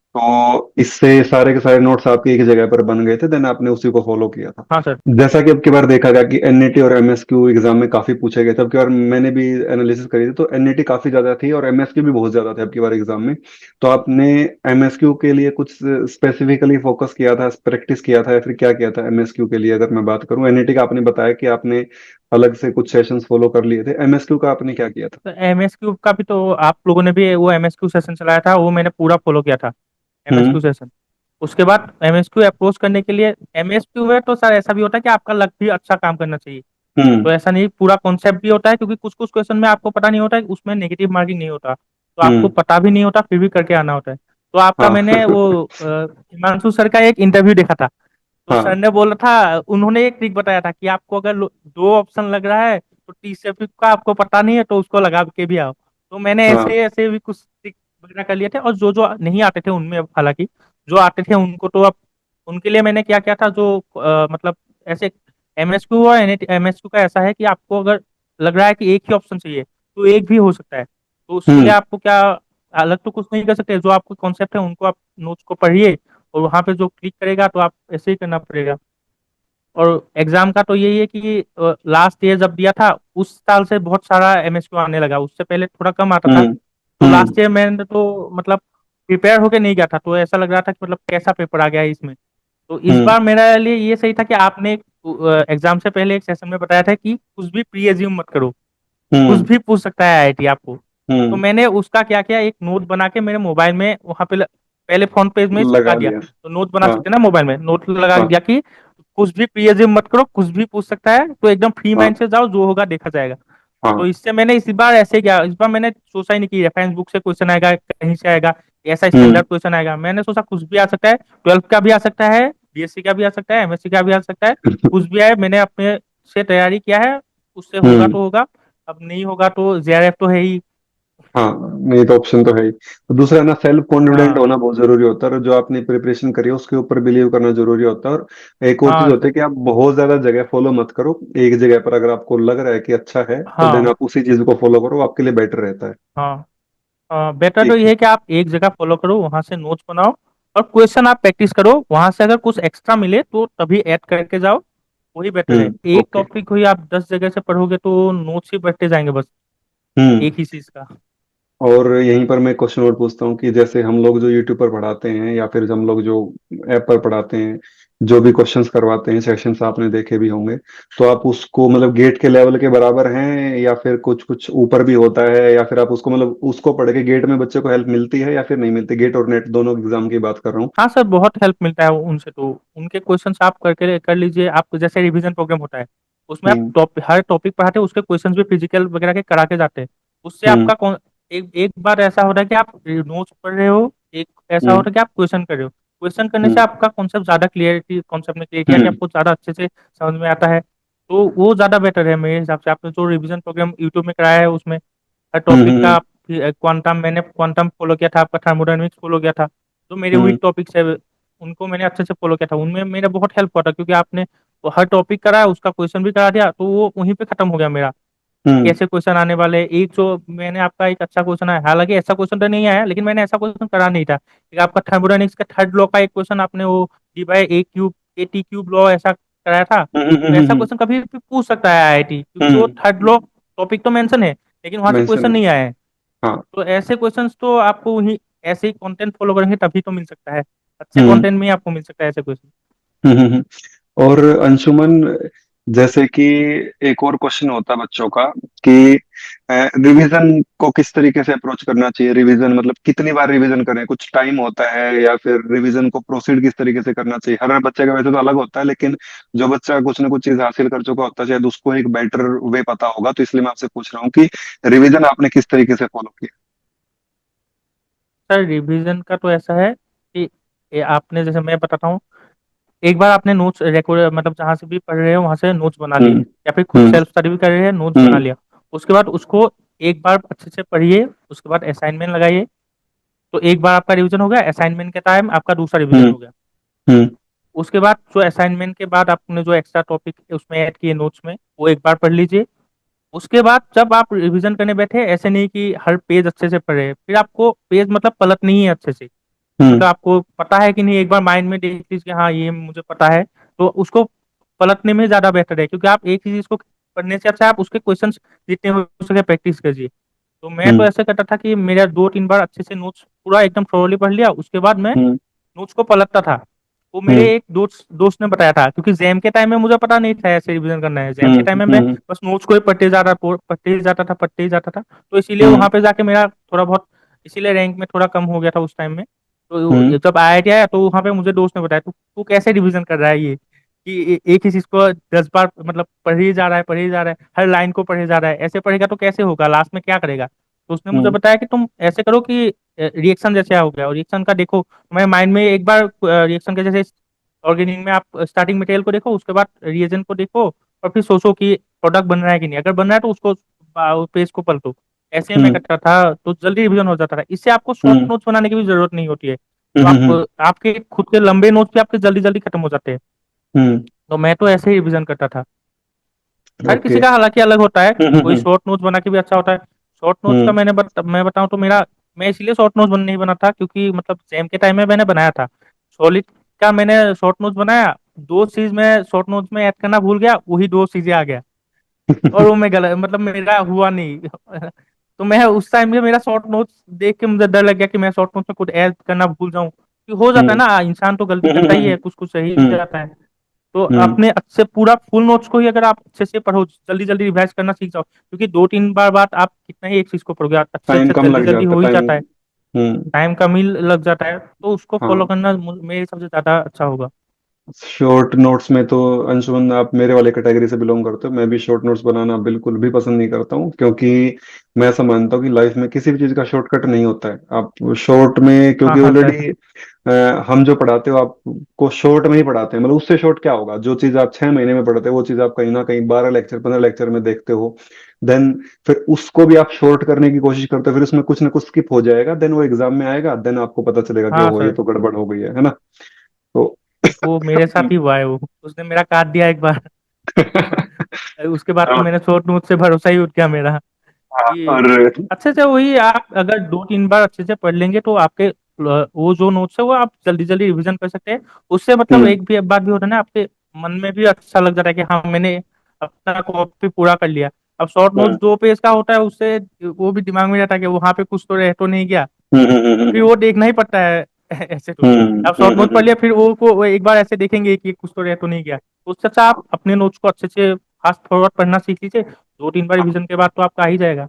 तो इससे सारे के सारे नोट्स आपके एक जगह पर बन गए थे, देन आपने उसी को फॉलो किया था। हाँ सर। जैसा कि अब की बार देखा गया कि एनईटी और एमएसक्यू एग्जाम में काफी पूछे गए थे। अब की बार मैंने भी एनालिसिस करी थी, तो एनईटी काफी ज्यादा थी और एमएसक्यू भी बहुत ज्यादा थे अब की बार एग्जाम में। तो आपने एमएसक्यू के लिए कुछ स्पेसिफिकली फोकस किया था, प्रैक्टिस किया था, या फिर क्या किया था एमएसक्यू के लिए? अगर मैं बात करूं, एनईटी का आपने बताया कि आपने अलग से कुछ सेशंस फॉलो कर लिए थे, एमएसक्यू का आपने क्या किया था? तो एम एस क्यू का भी तो आप लोगों ने भी वो एम एस क्यू सेशन चलाया था, वो मैंने पूरा फॉलो किया था, एम एस हम्म क्यू सेशन। उसके बाद एमएसक्यू अप्रोच करने के लिए, एमएसक्यू में तो सर ऐसा भी होता है कि आपका लक भी अच्छा काम करना चाहिए। हम्म तो ऐसा नहीं, पूरा कॉन्सेप्ट भी होता है, क्योंकि कुछ कुछ क्वेश्चन में आपको पता नहीं होता है कि उसमें नेगेटिव मार्किंग नहीं होता, तो आपको हम्म। पता भी नहीं होता फिर भी करके आना होता है। तो आपका हाँ मैंने वो हिमांशु सर का एक इंटरव्यू देखा था, तो सर हाँ ने बोला था, उन्होंने एक ट्रिक बताया था कि आपको अगर दो ऑप्शन लग रहा है तो तीसरे पिक का आपको पता नहीं है तो उसको लगा के भी आओ। तो मैंने हाँ। ऐसे ऐसे भी कुछ ट्रिक वगैरह कर लिए थे, और जो जो नहीं आते थे उनमें हालांकि, जो आते थे उनको तो अब उनके लिए मैंने क्या किया था, जो मतलब ऐसे एमएसक्यू और एमएसक्यू का ऐसा है कि आपको अगर लग रहा है कि एक ही ऑप्शन चाहिए तो एक भी हो सकता है। तो उसके लिए हम्म आपको क्या, अलग तो कुछ नहीं कर सकते, जो आपको कॉन्सेप्ट है उनको आप नोट्स को पढ़िए, और वहां पे जो क्लिक करेगा तो आप ऐसे ही करना पड़ेगा। और एग्जाम का तो यही है कि लास्ट ईयर जब दिया था उस साल से बहुत सारा एमएसक्यू आने लगा, उससे पहले थोड़ा कम आता था। हम्म तो हम्म लास्ट ईयर मैंने तो मतलब प्रिपेयर होके नहीं गया था, तो ऐसा लग रहा था कि मतलब कैसा पेपर आ गया है इसमें। तो इस हम्म बार मेरे लिए ये सही था कि आपने एग्जाम से पहले एक सेशन में बताया था कि कुछ भी प्री एज्यूम मत करो, कुछ हम्म भी पूछ सकता है आईआईटी आपको। तो हम्म। मैंने उसका क्या किया, एक नोट बना के मेरे मोबाइल में वहां पे पहले फ्रंट पेज में ही चिपका लगा दिया। दिया। तो नोट बना हाँ सकते हैं ना मोबाइल में, नोट लगा हाँ दिया कि कुछ भी प्री एज्यूम मत करो, कुछ भी पूछ सकता है, तो एकदम फ्री हाँ माइंड से जाओ, जो होगा देखा जाएगा। तो हाँ। इससे मैंने इस बार ऐसे किया, इस बार मैंने सोचा ही नहीं कि रेफरेंस बुक से क्वेश्चन आएगा, कहीं से आएगा, ऐसा हम्म स्टैंडर्ड क्वेश्चन आएगा। मैंने सोचा कुछ भी आ सकता है, 12th का भी आ सकता है, बीएससी का भी आ सकता है, एमएससी का भी आ सकता है, कुछ भी आए, मैंने अपने से तैयारी किया है, उससे होगा हम्म। तो होगा, अब नहीं होगा तो जेआरएफ तो है ही। हाँ, नहीं तो ऑप्शन तो है ही। तो दूसरा है ना, सेल्फ कॉन्फिडेंट हाँ होना बहुत जरूरी होता है, और जो आपने प्रिपरेशन करी है उसके ऊपर बिलीव करना जरूरी होता है। और एक और चीज हाँ होती सर। है कि आप बहुत ज्यादा जगह फॉलो मत करो, एक जगह पर अगर आपको लग रहा है कि अच्छा है तो देन हाँ आप उसी चीज को फॉलो करो, आपके लिए बेटर रहता है। हाँ बेटर तो ठीक ये है। है कि आप एक जगह फॉलो करो, वहां से नोट्स बनाओ, और क्वेश्चन आप प्रैक्टिस करो, वहां से अगर कुछ एक्स्ट्रा मिले तो तभी ऐड करके जाओ, वही बेटर है। एक ओके। टॉपिक हुई आप 10 जगह से पढ़ोगे तो नोट्स ही बढ़ते जाएंगे बस, हम्म। एक ही चीज का। और यहीं पर मैं क्वेश्चन और पूछता हूँ कि जैसे हम लोग जो यूट्यूब पर पढ़ाते हैं या फिर हम लोग जो ऐप पर पढ़ाते हैं, जो भी क्वेश्चंस करवाते हैं, सेशंस आपने देखे भी होंगे, तो आप उसको मतलब गेट के लेवल के बराबर हैं, या फिर कुछ कुछ ऊपर भी होता है, या फिर आप उसको मतलब उसको पढ़ के गेट में बच्चे को हेल्प मिलती है या फिर नहीं मिलती? गेट और नेट दोनों एग्जाम की बात कर रहा हूँ। हाँ सर, बहुत हेल्प मिलता है उनसे, तो उनके क्वेश्चंस आप करके कर लीजिए। आप जैसे रिवीजन प्रोग्राम होता है, उसमें आप हम्म हर टॉपिक पढ़ाते हैं, उसके क्वेश्चंस भी फिजिकल वगैरह के करा के जाते हैं। उससे हम्म आपका एक बार ऐसा होता है कि आप नोट्स पढ़ रहे हो, एक ऐसा हम्म होता है कि आप क्वेश्चन कर रहे हो, क्वेश्चन करने से हम्म आपका कॉन्सेप्ट ज्यादा क्लियरिटी, कॉन्सेप्ट में क्लियरिटी आके हम्म आपको ज्यादा अच्छे से समझ में आता है। तो वो ज्यादा बेटर है मेरे हिसाब से। आपने जो रिवीजन प्रोग्राम यूट्यूब में कराया है उसमें हर टॉपिक का हम्म क्वांटम, मैंने क्वांटम फॉलो किया था, आपका थर्मोडायनेमिक्स फॉलो किया था, जो मेरे हम्म वीक टॉपिक्स है उनको मैंने अच्छे से फॉलो किया था। उनमें मेरा बहुत हेल्प हुआ था, क्योंकि आपने वो हर टॉपिक कराया, उसका क्वेश्चन भी करा दिया, तो वो वहीं पे खत्म हो गया मेरा कि हम्म कैसे क्वेश्चन आने वाले हैं। एक जो मैंने आपका एक अच्छा क्वेश्चन आया, हालांकि ऐसा क्वेश्चन तो नहीं आया, लेकिन मैंने ऐसा क्वेश्चन करा नहीं था। एक आपका थर्मोडायनेमिक्स का थर्ड लॉ का एक क्वेश्चन आपने वो D by A cube A T cube law ऐसा कराया था। तो ऐसा हम्म क्वेश्चन कभी भी पूछ सकता है आईआईटी, क्योंकि वो हम्म थर्ड लॉ टॉपिक तो मेंशन है, लेकिन वहां से मेंशन क्वेश्चन है। नहीं आया है। हाँ। तो ऐसे क्वेश्चंस तो आपको वही ऐसे ही कंटेंट फॉलो करेंगे तभी तो मिल सकता है, अच्छे हम्म कंटेंट में ही आपको मिल सकता है ऐसे क्वेश्चन। हम्म। और अंशुमन, जैसे कि एक और क्वेश्चन होता है बच्चों का कि रिवीजन को किस तरीके से अप्रोच करना चाहिए, रिवीजन मतलब कितनी बार रिवीजन करें, कुछ टाइम होता है, या फिर रिवीजन को प्रोसीड किस तरीके से करना चाहिए। हर बच्चे का वैसे तो अलग होता है, लेकिन जो बच्चा कुछ ना कुछ चीज हासिल कर चुका होता है शायद उसको एक बेटर वे पता होगा, तो इसलिए मैं आपसे पूछ रहा हूँ कि रिवीजन आपने किस तरीके से फॉलो किया। सर रिवीजन का तो ऐसा है कि आपने, जैसे मैं बताता हूँ, एक बार आपने नोट्स रिकॉर्ड मतलब जहां से भी पढ़ रहे हो वहां से नोट्स बना लिए, हम्म या फिर खुद हम्म सेल्फ स्टडी भी कर रहे हैं, नोट्स बना हम्म लिया। उसके बाद उसको एक बार अच्छे से पढ़िए, उसके बाद असाइनमेंट लगाइए। तो एक बार आपका रिवीजन हो गया, असाइनमेंट के टाइम आपका दूसरा रिवीजन हम्म हो गया। हम्म उसके बाद जो असाइनमेंट के बाद आपने जो एक्स्ट्रा टॉपिक उसमें ऐड किए नोट्स में, वो एक बार पढ़ लीजिए। उसके बाद जब आप रिवीजन करने बैठे, ऐसे नहीं कि हर पेज अच्छे से पढ़े, फिर आपको पेज मतलब पलटनी है अच्छे से। हम्म मतलब आपको पता है कि नहीं, एक बार माइंड में देख लीजिए हाँ ये मुझे पता है, तो उसको पलटने में ज्यादा बेहतर है, क्योंकि आप एक ही चीज को पढ़ने से अच्छा आप उसके क्वेश्चन जितने हो सके प्रैक्टिस कीजिए। तो मैं तो हम्म ऐसे करता था कि मेरा 2-3 बार अच्छे से नोट्स पूरा एकदम थोरोली पढ़ लिया, उसके बाद मैं हम्म नोट्स को पलटता था। वो मेरे हम्म एक दोस्त दोस्त ने बताया था, क्योंकि जैम के टाइम में मुझे पता नहीं था ऐसे रिवीजन करना है। जैम के टाइम में मैं हम्म बस नोट्स को ही पढ़ते जा रहा, पढ़ते ही जाता था, पढ़ते ही जाता था। तो इसीलिए हम्म वहां पे जाके मेरा थोड़ा बहुत, इसीलिए रैंक में थोड़ा कम हो गया था उस टाइम में। तो हम्म जब आईआईटी आया तो वहां पे मुझे दोस्त ने बताया, तू तू कैसे रिवीजन कर रहा है ये, कि एक ही चीज को 10 बार मतलब पढ़ ही जा रहा है, पढ़ ही जा रहा है, हर लाइन को पढ़े जा रहा है, ऐसे पढ़ेगा तो कैसे होगा, लास्ट में क्या करेगा। तो उसने मुझे हम्म बताया कि तुम ऐसे करो कि रिएक्शन जैसे हो गया, और रिएक्शन का देखो, तुम्हारे माइंड में एक बार रिएक्शन के जैसे ऑर्गेनिक में आप स्टार्टिंग मटेरियल को देखो, उसके बाद रिएजेंट को देखो, और फिर सोचो कि प्रोडक्ट बन रहा है कि नहीं, अगर बन रहा है तो उसको पेज को पलटो। ऐसे मैं हम्म करता था, तो जल्दी रिवीजन हो जाता था। इससे आपको शॉर्ट हम्म नोट्स बनाने की भी जरूरत नहीं होती है। तो हम्म आप हम्म आपके खुद के लंबे नोट्स भी आपके जल्दी जल्दी खत्म हो जाते हैं। हम्म तो मैं तो ऐसे ही रिवीजन करता था। हर ओके। किसी का हालांकि अलग होता है, हम्म कोई हम्म शॉर्ट नोट्स बना के भी अच्छा होता है। शॉर्ट नोट्स का हम्म मैं बताऊं तो मेरा, मैं इसलिए शॉर्ट नोट्स नहीं बना था, क्योंकि मतलब सेम के टाइम में मैंने बनाया था सॉलिड का, मैंने शॉर्ट नोट्स बनाया, दो चीज मैं शॉर्ट नोट्स में ऐड करना भूल गया, वही दो चीजें आ गया, और वो मैं गलत मतलब मेरा हुआ नहीं। तो मैं उस टाइम में मेरा शॉर्ट नोट्स देख के मुझे डर लग गया कि मैं शॉर्ट नोट्स में कुछ ऐड करना भूल जाऊं, कि हो जाता है हम्म ना, इंसान तो गलती हम्म करता ही हम्म है, कुछ कुछ सही भी हम्म जाता है। तो हम्म अपने अच्छे पूरा फुल नोट्स को ही अगर आप अच्छे से पढ़ो, जल्दी जल्दी रिवाइज करना सीख जाओ, क्योंकि 2-3 बार बाद आप कितना ही एक चीज को पढ़ोगे, अच्छे टाइम से कम जल्दी लग जल्दी जाता हो ही टाइम। जाता है। हम्म। टाइम कम ही लग जाता है, तो उसको फॉलो हाँ। करना मेरे हिसाब से ज्यादा अच्छा होगा। शॉर्ट नोट्स में तो अंशुमन आप मेरे वाले कैटेगरी से बिलोंग करते हो। मैं भी शॉर्ट नोट्स बनाना बिल्कुल भी पसंद नहीं करता हूँ, क्योंकि मैं ऐसा मानता हूँ कि लाइफ में किसी भी चीज़ का शॉर्टकट नहीं होता है। आप शॉर्ट में, हाँ क्योंकि हाँ सर। ऑलरेडी हम जो पढ़ाते हो आपको शॉर्ट में ही पढ़ाते हैं, मतलब उससे शॉर्ट क्या होगा। जो चीज़ आप 6 महीने में पढ़ते हो वो चीज़ आप कहीं ना कहीं 12 लेक्चर 15 लेक्चर में देखते हो। देन फिर उसको भी आप शॉर्ट करने की कोशिश करते हो, फिर उसमें कुछ ना कुछ स्किप हो जाएगा, देन वो एग्जाम में आएगा, देन आपको पता चलेगा कि हाँ ओहो ये सर, तो गड़बड़ हो गई है ना। तो वो मेरे साथ ही हुआ है, वो उसने मेरा काट दिया एक बार। उसके बाद तो मैंने शॉर्ट नोट से भरोसा ही उठ गया मेरा, कि और अच्छे से वही आप अगर 2-3 बार अच्छे से पढ़ लेंगे तो आपके वो जो नोट्स है वो आप जल्दी जल्दी रिवीजन कर सकते हैं। उससे मतलब हम्म एक भी बात भी होता है ना, आपके मन में भी अच्छा लग जाता है कि हाँ मैंने अपना कॉपी पूरा कर लिया। अब शॉर्ट नोट्स हम्म 2 पेज का होता है, उससे वो भी दिमाग में रहता है कि वहां पे कुछ तो रह तो नहीं गया, हम्म तो फिर हम्म वो देखना ही पड़ता है। ऐसे तो हम्म आप हम्म शॉर्ट नोट पढ़ लिया, फिर वो एक बार ऐसे देखेंगे कि कुछ तो रह तो नहीं गया, तो उससे अच्छा आप अपने नोट्स को अच्छे से फास्ट फॉरवर्ड पढ़ना सीख लीजिए, 2-3 बार रिवीजन के बाद तो आपका आ ही जाएगा।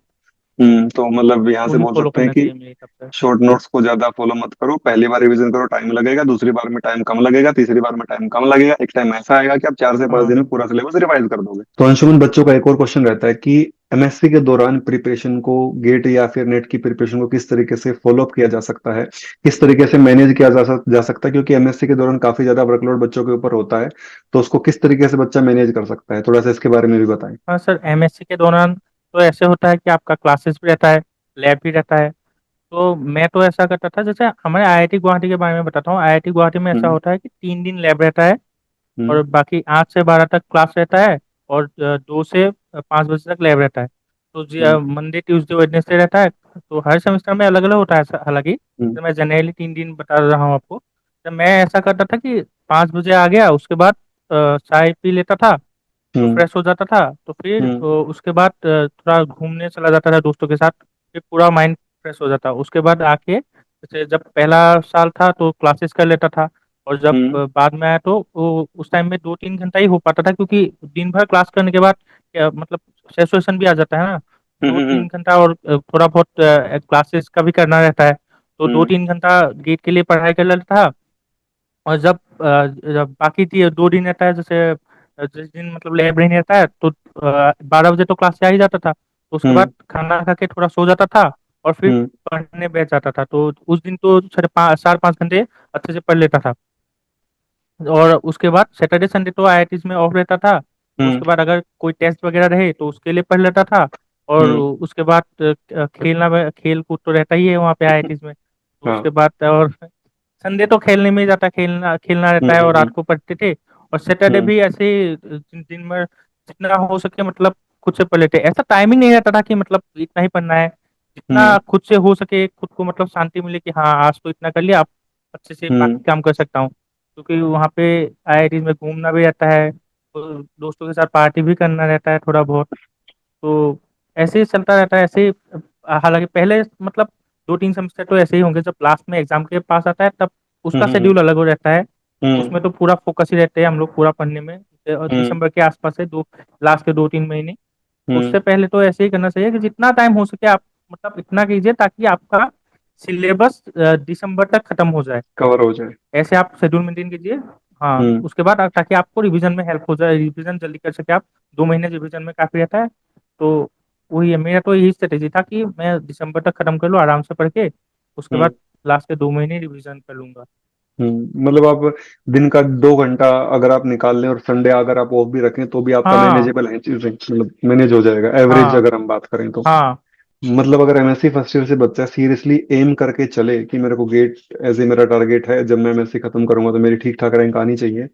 तो मतलब यहाँ से वही बोल फॉलो सकते हैं करना कि चाहिए मेरे हिसाब से। शॉर्ट नोट्स को ज्यादा फॉलो मत करो। पहली बार रिवीजन करो, टाइम लगेगा, दूसरी बार में टाइम कम लगेगा, तीसरी बार में टाइम कम लगेगा, एक टाइम ऐसा आएगा कि आप 4 से 5 दिन हाँ में पूरा सिलेबस रिवाइज कर दोगे। तो अंशुमन, बच्चों का एक और क्वेश्चन रहता है कि एमएससी के दौरान प्रिपरेशन को, गेट या फिर नेट की प्रिपरेशन को किस तरीके से फॉलो अप किया जा सकता है, किस तरीके से मैनेज किया जा सकता है, क्योंकि एमएससी के दौरान काफी ज्यादा वर्कलोड बच्चों के ऊपर होता है, तो उसको किस तरीके से बच्चा मैनेज कर सकता है, थोड़ा सा इसके बारे में भी बताएं। हाँ सर, एमएससी के दौरान तो ऐसे होता है कि आपका क्लासेस भी रहता है, लैब भी रहता है। तो मैं तो ऐसा करता था, जैसे हमारे आईआईटी गुवाहाटी के बारे में बताता हूँ। आईआईटी गुवाहाटी में ऐसा हम्म। होता है कि 3 दिन लैब रहता है, हम्म। और बाकी 8 से 12 तक क्लास रहता है, और 2 से 5 बजे तक लैब रहता है। तो हम्म। मंडे ट्यूसडे वेडनेसडे रहता है। तो हर सेमेस्टर में अलग अलग होता है हालांकि, हम्म। तो मैं जनरली 3 दिन बता रहा हूँ आपको। तो मैं ऐसा करता था कि 5 बजे आ गया, उसके बाद चाय पी लेता था, तो हम्म। फ्रेश हो जाता था। तो फिर हम्म। उसके बाद थोड़ा घूमने चला जाता था दोस्तों के साथ। फिर पूरा माइंड फ्रेश हो जाता। उसके बाद आके, जैसे जब पहला साल था तो क्लासेस कर लेता था, और जब हम्म। बाद में आया तो वो उस टाइम में 2-3 घंटा ही हो पाता था, क्योंकि दिन भर क्लास करने के बाद मतलब सेशन भी आ जाता है ना। दो हम्म। तीन घंटा और थोड़ा बहुत क्लासेस का भी करना रहता है। तो दो हम्म। तीन घंटा गेट के लिए पढ़ाई कर लेता था। और जब बाकी 2 दिन रहता है, जैसे जिस दिन मतलब लैब नहीं रहता है, तो 12 बजे तो क्लास से आ ही जाता था। तो उसके हम्म। बाद खाना खा के थोड़ा सो जाता था, और फिर हम्म। पढ़ने बैठ जाता था। तो उस दिन तो 4-5 घंटे अच्छे से पढ़ लेता था। और उसके बाद सैटरडे संडे तो आईआईटीज में ऑफ रहता था। तो हम्म। उसके बाद अगर कोई टेस्ट वगैरह रहे तो उसके लिए पढ़ लेता था। और हम्म। उसके बाद खेल कूद तो रहता ही है वहाँ पे आईआईटीज में। तो हाँ। उसके बाद और संडे तो खेलने में ही जाता, खेलना खेलना रहता है, और हम्म। रात को पढ़ते थे। और सैटरडे हम्म। भी ऐसे ही दिन में जितना हो सके मतलब खुद से पढ़ लेते। ऐसा टाइमिंग नहीं रहता था कि मतलब इतना ही पढ़ना है। जितना हम्म। खुद से हो सके, खुद को मतलब शांति मिले कि हाँ आज तो इतना कर लिया, अब अच्छे से हम्म। बाकी काम कर सकता हूँ। क्योंकि वहाँ पे आईआईटी में घूमना भी रहता है, और दोस्तों के साथ पार्टी भी करना रहता है थोड़ा बहुत। तो ऐसे ही चलता रहता है ऐसे ही। हालांकि पहले मतलब 2-3 सेमेस्टर तो ऐसे ही होंगे, जब लास्ट में एग्जाम के पास आता है तब उसका हम्म। शेड्यूल अलग हो रहता है। हम्म। उसमें तो पूरा फोकस ही रहते हैं हम लोग पूरा पढ़ने में। हम्म। दिसंबर के आसपास से दो, लास्ट के 2-3 महीने। हम्म। उससे पहले तो ऐसे ही करना चाहिए कि जितना टाइम हो सके आप मतलब इतना कीजिए, ताकि आपका सिलेबस दिसंबर तक खत्म हो जाए। कवर हो जाए। ऐसे आप शेड्यूल मेंटेन कीजिए। हाँ, हम्म। उसके बाद ताकि आपको रिवीजन में हेल्प हो जाए, रिवीजन जल्दी कर सके आप। 2 महीने रिवीजन में काफी रहता है। तो वही है, मेरा तो यही स्ट्रेटेजी था कि मैं दिसंबर तक खत्म कर लूँ आराम से पढ़ के। उसके हम्म। बाद लास्ट के 2 महीने रिवीजन कर लूंगा। मतलब आप दिन का 2 घंटा अगर आप निकाल लें और संडे अगर आप ऑफ भी रखें तो भी आपका हाँ मैनेजेबल है चीजें, मतलब मैनेज हो जाएगा एवरेज हाँ अगर हम बात करें तो। हाँ मतलब अगर एमएससी फर्स्ट ईयर से बच्चा सीरियसली एम करके चले कि मेरे को गेट एज ए मेरा टारगेट है, जब मैं एमएससी खत्म करूंगा तो मेरी ठीक ठाक रैंक आनी चाहिए,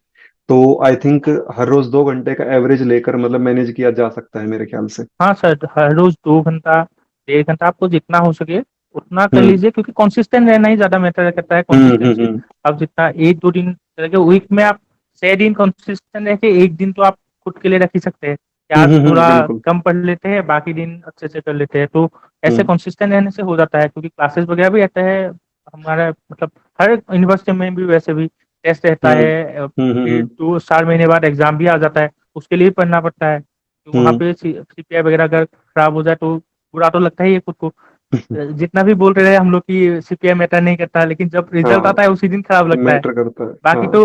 तो आई थिंक हर रोज 2 घंटे का एवरेज लेकर मतलब मैनेज किया जा सकता है मेरे ख्याल से। हाँ सर, हर रोज 2 घंटा 1.5 घंटा आपको जितना हो सके उतना कर हम्म। लीजिए, क्योंकि कंसिस्टेंट रहना ही ज्यादा मैटर करता है, हम्म। कंसिस्टेंसी। अब जितना 1-2 दिन करके वीक में आप 6 दिन कंसिस्टेंट रह के एक दिन तो आप खुद के लिए रख ही सकते हैं कि आज थोड़ा बिल्कुल। कम पढ़ लेते हैं, बाकी दिन अच्छे से कर लेते हैं। तो ऐसे हम्म। कंसिस्टेंट रहने से हो जाता है, क्योंकि क्लासेस वगैरह भी रहता है हमारा मतलब हर यूनिवर्सिटी में भी वैसे भी टेस्ट रहता हम्म। है। फिर हम्म। 2-4 महीने बाद एग्जाम भी आ जाता है, उसके लिए भी पढ़ना पड़ता है। तो वहाँ हम्म। पे सीपीआई वगैरह अगर खराब हो जाए तो बुरा तो लगता ही है खुद को। जितना भी बोल रहे हैं हम लोग कि सीपीआई मैटर नहीं करता, लेकिन जब रिजल्ट हाँ, आता है उसी दिन खराब लगता है। मैटर करता है बाकी हाँ। तो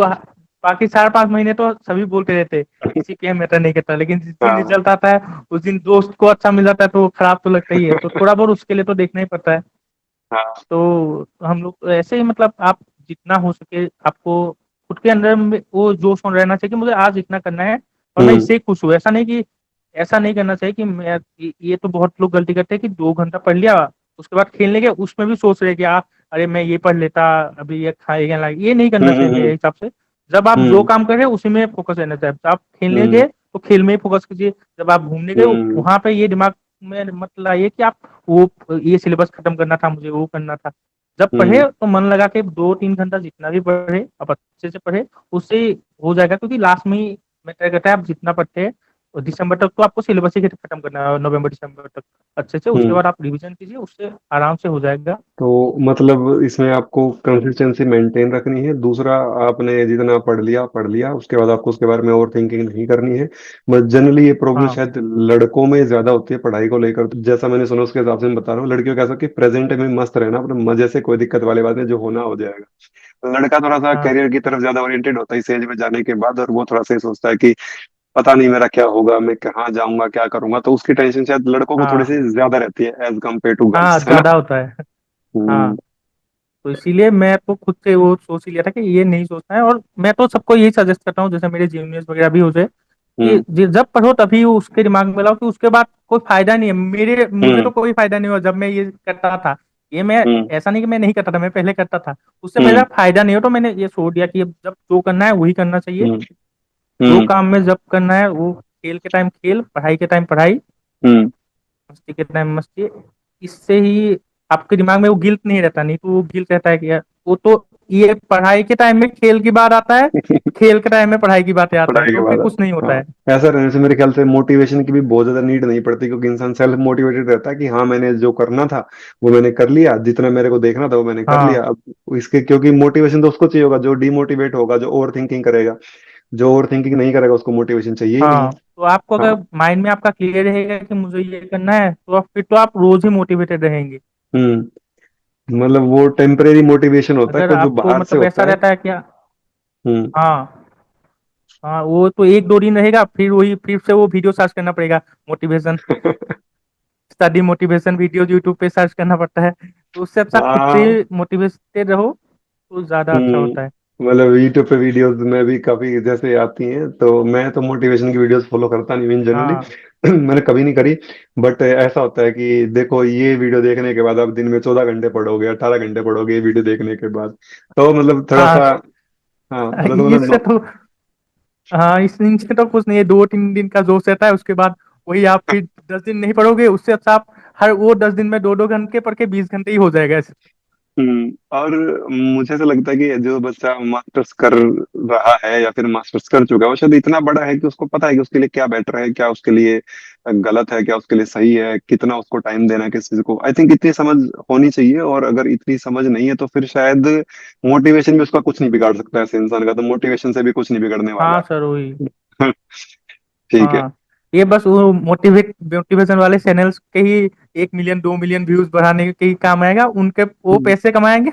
बाकी 4-5 महीने तो सभी बोलते रहते हैं कि सीपीआई मैटर नहीं करता, लेकिन जिस दिन हाँ। रिजल्ट आता है उस दिन दोस्त को अच्छा मिल जाता है तो खराब तो लगता ही है। तो थोड़ा बहुत उसके लिए तो देखना ही पड़ता है। हाँ। तो हम लोग तो ऐसे ही मतलब आप जितना हो सके आपको खुद के अंदर में वो जोश होना रहना चाहिए कि मुझे आज इतना करना है, और मैं हम्म। इससे खुश हूँ। ऐसा नहीं करना चाहिए कि मैं ये तो बहुत लोग गलती करते हैं कि 2 घंटा पढ़ लिया, उसके बाद खेलने के उसमें भी सोच रहे कि अरे मैं ये पढ़ लेता, अभी ये खाएगा ना, ये नहीं करना चाहिए मेरे हम्म। हिसाब से। जब आप जो हम्म। काम कर रहे हैं उसी में फोकस रहना चाहिए। जब आप खेलने हम्म। गए तो खेल में ही फोकस कीजिए, जब आप घूमने गए हम्म। वहां पे ये दिमाग में मत लाइए कि आप वो ये सिलेबस खत्म करना था मुझे, वो करना था। जब पढ़े हम्म। तो मन लगा के 2-3 घंटा जितना भी पढ़े आप अच्छे से पढ़े, उससे हो जाएगा। क्योंकि लास्ट में ही मैटर करता है आप जितना पढ़ते हैं। और दिसंबर तक तो आपको सिलेबस ही खत्म करना है, नवंबर दिसंबर तक अच्छे से। उसके हम्म। बाद आप रिवीजन कीजिए, उससे आराम से हो जाएगा। तो मतलब इसमें आपको कंसिस्टेंसी मेंटेन रखनी है, दूसरा आपने जितना पढ़ लिया उसके बाद आपको उसके बारे में ओवर थिंकिंग नहीं करनी है। बस जनरली ये प्रॉब्लम हाँ शायद लड़कों में ज्यादा होती है पढ़ाई को लेकर, तो जैसा मैंने सुना उसके हिसाब से मैं बता रहा हूँ, लड़कियों का ऐसा कि प्रेजेंट में मस्त रहना अपने मजे से, कोई दिक्कत वाली बात नहीं, जो होना हो जाएगा। लड़का थोड़ा सा हाँ करियर की तरफ ज्यादा ओरिएंटेड होता है इस एज में जाने के बाद, और वो थोड़ा सा ये सोचता है कि पता नहीं मेरा क्या होगा, मैं कहाँ जाऊंगा, क्या करूंगा, तो उसकी टेंशन शायद लड़कों को थोड़ी हाँ सी ज्यादा रहती है एज कम्पेयर टू हाँ, गर्ल्स, है ना। ज्यादा होता है। हाँ, हम्म। तो इसीलिए मैं तो खुद से वो सोच ही लिया था कि ये नहीं सोचना है, और मैं तो सबको यही सजेस्ट करता हूँ, जैसे मेरे जूनियर्स वगैरह भी होते, कि हम्म। जब पढ़ो तभी उसके दिमाग में लाओ कि उसके बाद कोई फायदा नहीं है। मुझे हम्म। तो कोई फायदा नहीं हुआ जब मैं ये करता था। ये मैं, हम्म। ऐसा नहीं कि मैं नहीं करता था, मैं पहले करता था, उससे मेरा हम्म। फायदा नहीं हो, तो मैंने ये छोड़ दिया कि अब जब जो करना है वही करना चाहिए। हम्म। जो हम्म। काम में जब करना है वो, खेल के टाइम खेल, पढ़ाई के टाइम पढ़ाई, हम्म। मस्ती के टाइम मस्ती। इससे ही आपके दिमाग में वो गिल्ट नहीं रहता, नहीं तो वो गिल्ट रहता है कि यार वो तो, ये पढ़ाई के टाइम में खेल की बात आता है, खेल के टाइम में पढ़ाई की बातें आता है, पढ़ाई के तो फिर बाद। कुछ नहीं होता हाँ, है। ऐसा रहने से मेरे ख्याल से मोटिवेशन की भी बहुत ज्यादा नीड नहीं पड़ती, क्योंकि इंसान सेल्फ मोटिवेटेड रहता है कि हाँ मैंने जो करना था वो मैंने कर लिया, जितना मेरे को देखना था वो मैंने कर लिया। हाँ अब इसके, क्योंकि मोटिवेशन तो उसको चाहिए होगा जो डिमोटिवेट होगा, जो ओवर थिंकिंग करेगा। जो ओवर थिंकिंग नहीं करेगा उसको मोटिवेशन चाहिए ही नहीं। हाँ, तो आपको हाँ। अगर माइंड में आपका क्लियर रहेगा कि मुझे ये करना है, तो फिर तो आप रोज ही मोटिवेटेड रहेंगे। मतलब वो टेम्परेरी मोटिवेशन होता है, अगर कुछ जो आपको बाहर से मतलब ऐसा होता है। रहता है क्या। हम्म। हाँ हाँ, वो तो एक दो दिन रहेगा, फिर वही फिर से वो वीडियो सर्च करना पड़ेगा, motivation study motivation video YouTube पे सर्च करना पड़ता है, तो उससे अच्छा खुद से हाँ। ही मोटिवेटेड रहो, तो ज्यादा अच्छा होता है। मतलब यूट्यूब पे वीडियोस में भी काफी जैसे आती हैं, तो मैं तो मोटिवेशन की वीडियोस फॉलो करता नहीं इन जनरली। हाँ मैंने कभी नहीं करी। बट ऐसा होता है कि देखो ये वीडियो देखने के बाद आप दिन में 14 घंटे पढ़ोगे, 18 घंटे पढ़ोगे ये वीडियो देखने के बाद, तो मतलब थोड़ा सा। हाँ, हाँ मतलब तो इससे तो, हाँ, इस इनसे तो कुछ नहीं है, 2-3 दिन का जोश रहता है, उसके बाद वही आप फिर 10 दिन नहीं पढ़ोगे, उससे अच्छा आप हर वो 10 दिन में 2-2 घंटे पढ़ के 20 घंटे ही हो जाएगा ऐसे। और मुझे ऐसा लगता है कि जो बच्चा मास्टर्स कर रहा है या फिर मास्टर्स कर चुका है, वो शायद इतना बड़ा है कि उसको पता है कि उसके लिए क्या बेटर है, क्या उसके लिए गलत है, क्या उसके लिए सही है, कितना उसको टाइम देना है किस चीज को। आई थिंक इतनी समझ होनी चाहिए, और अगर इतनी समझ नहीं है तो फिर शायद मोटिवेशन भी उसका कुछ नहीं बिगाड़ सकता, ऐसे इंसान का तो मोटिवेशन से भी कुछ नहीं बिगड़ने हाँ वाला सर, वही। है। ठीक है। हाँ, ये बस वो मोटिवेशन वाले चैनल्स के ही 1 मिलियन 2 मिलियन व्यूज बढ़ाने के ही काम आएगा, उनके वो पैसे कमाएंगे।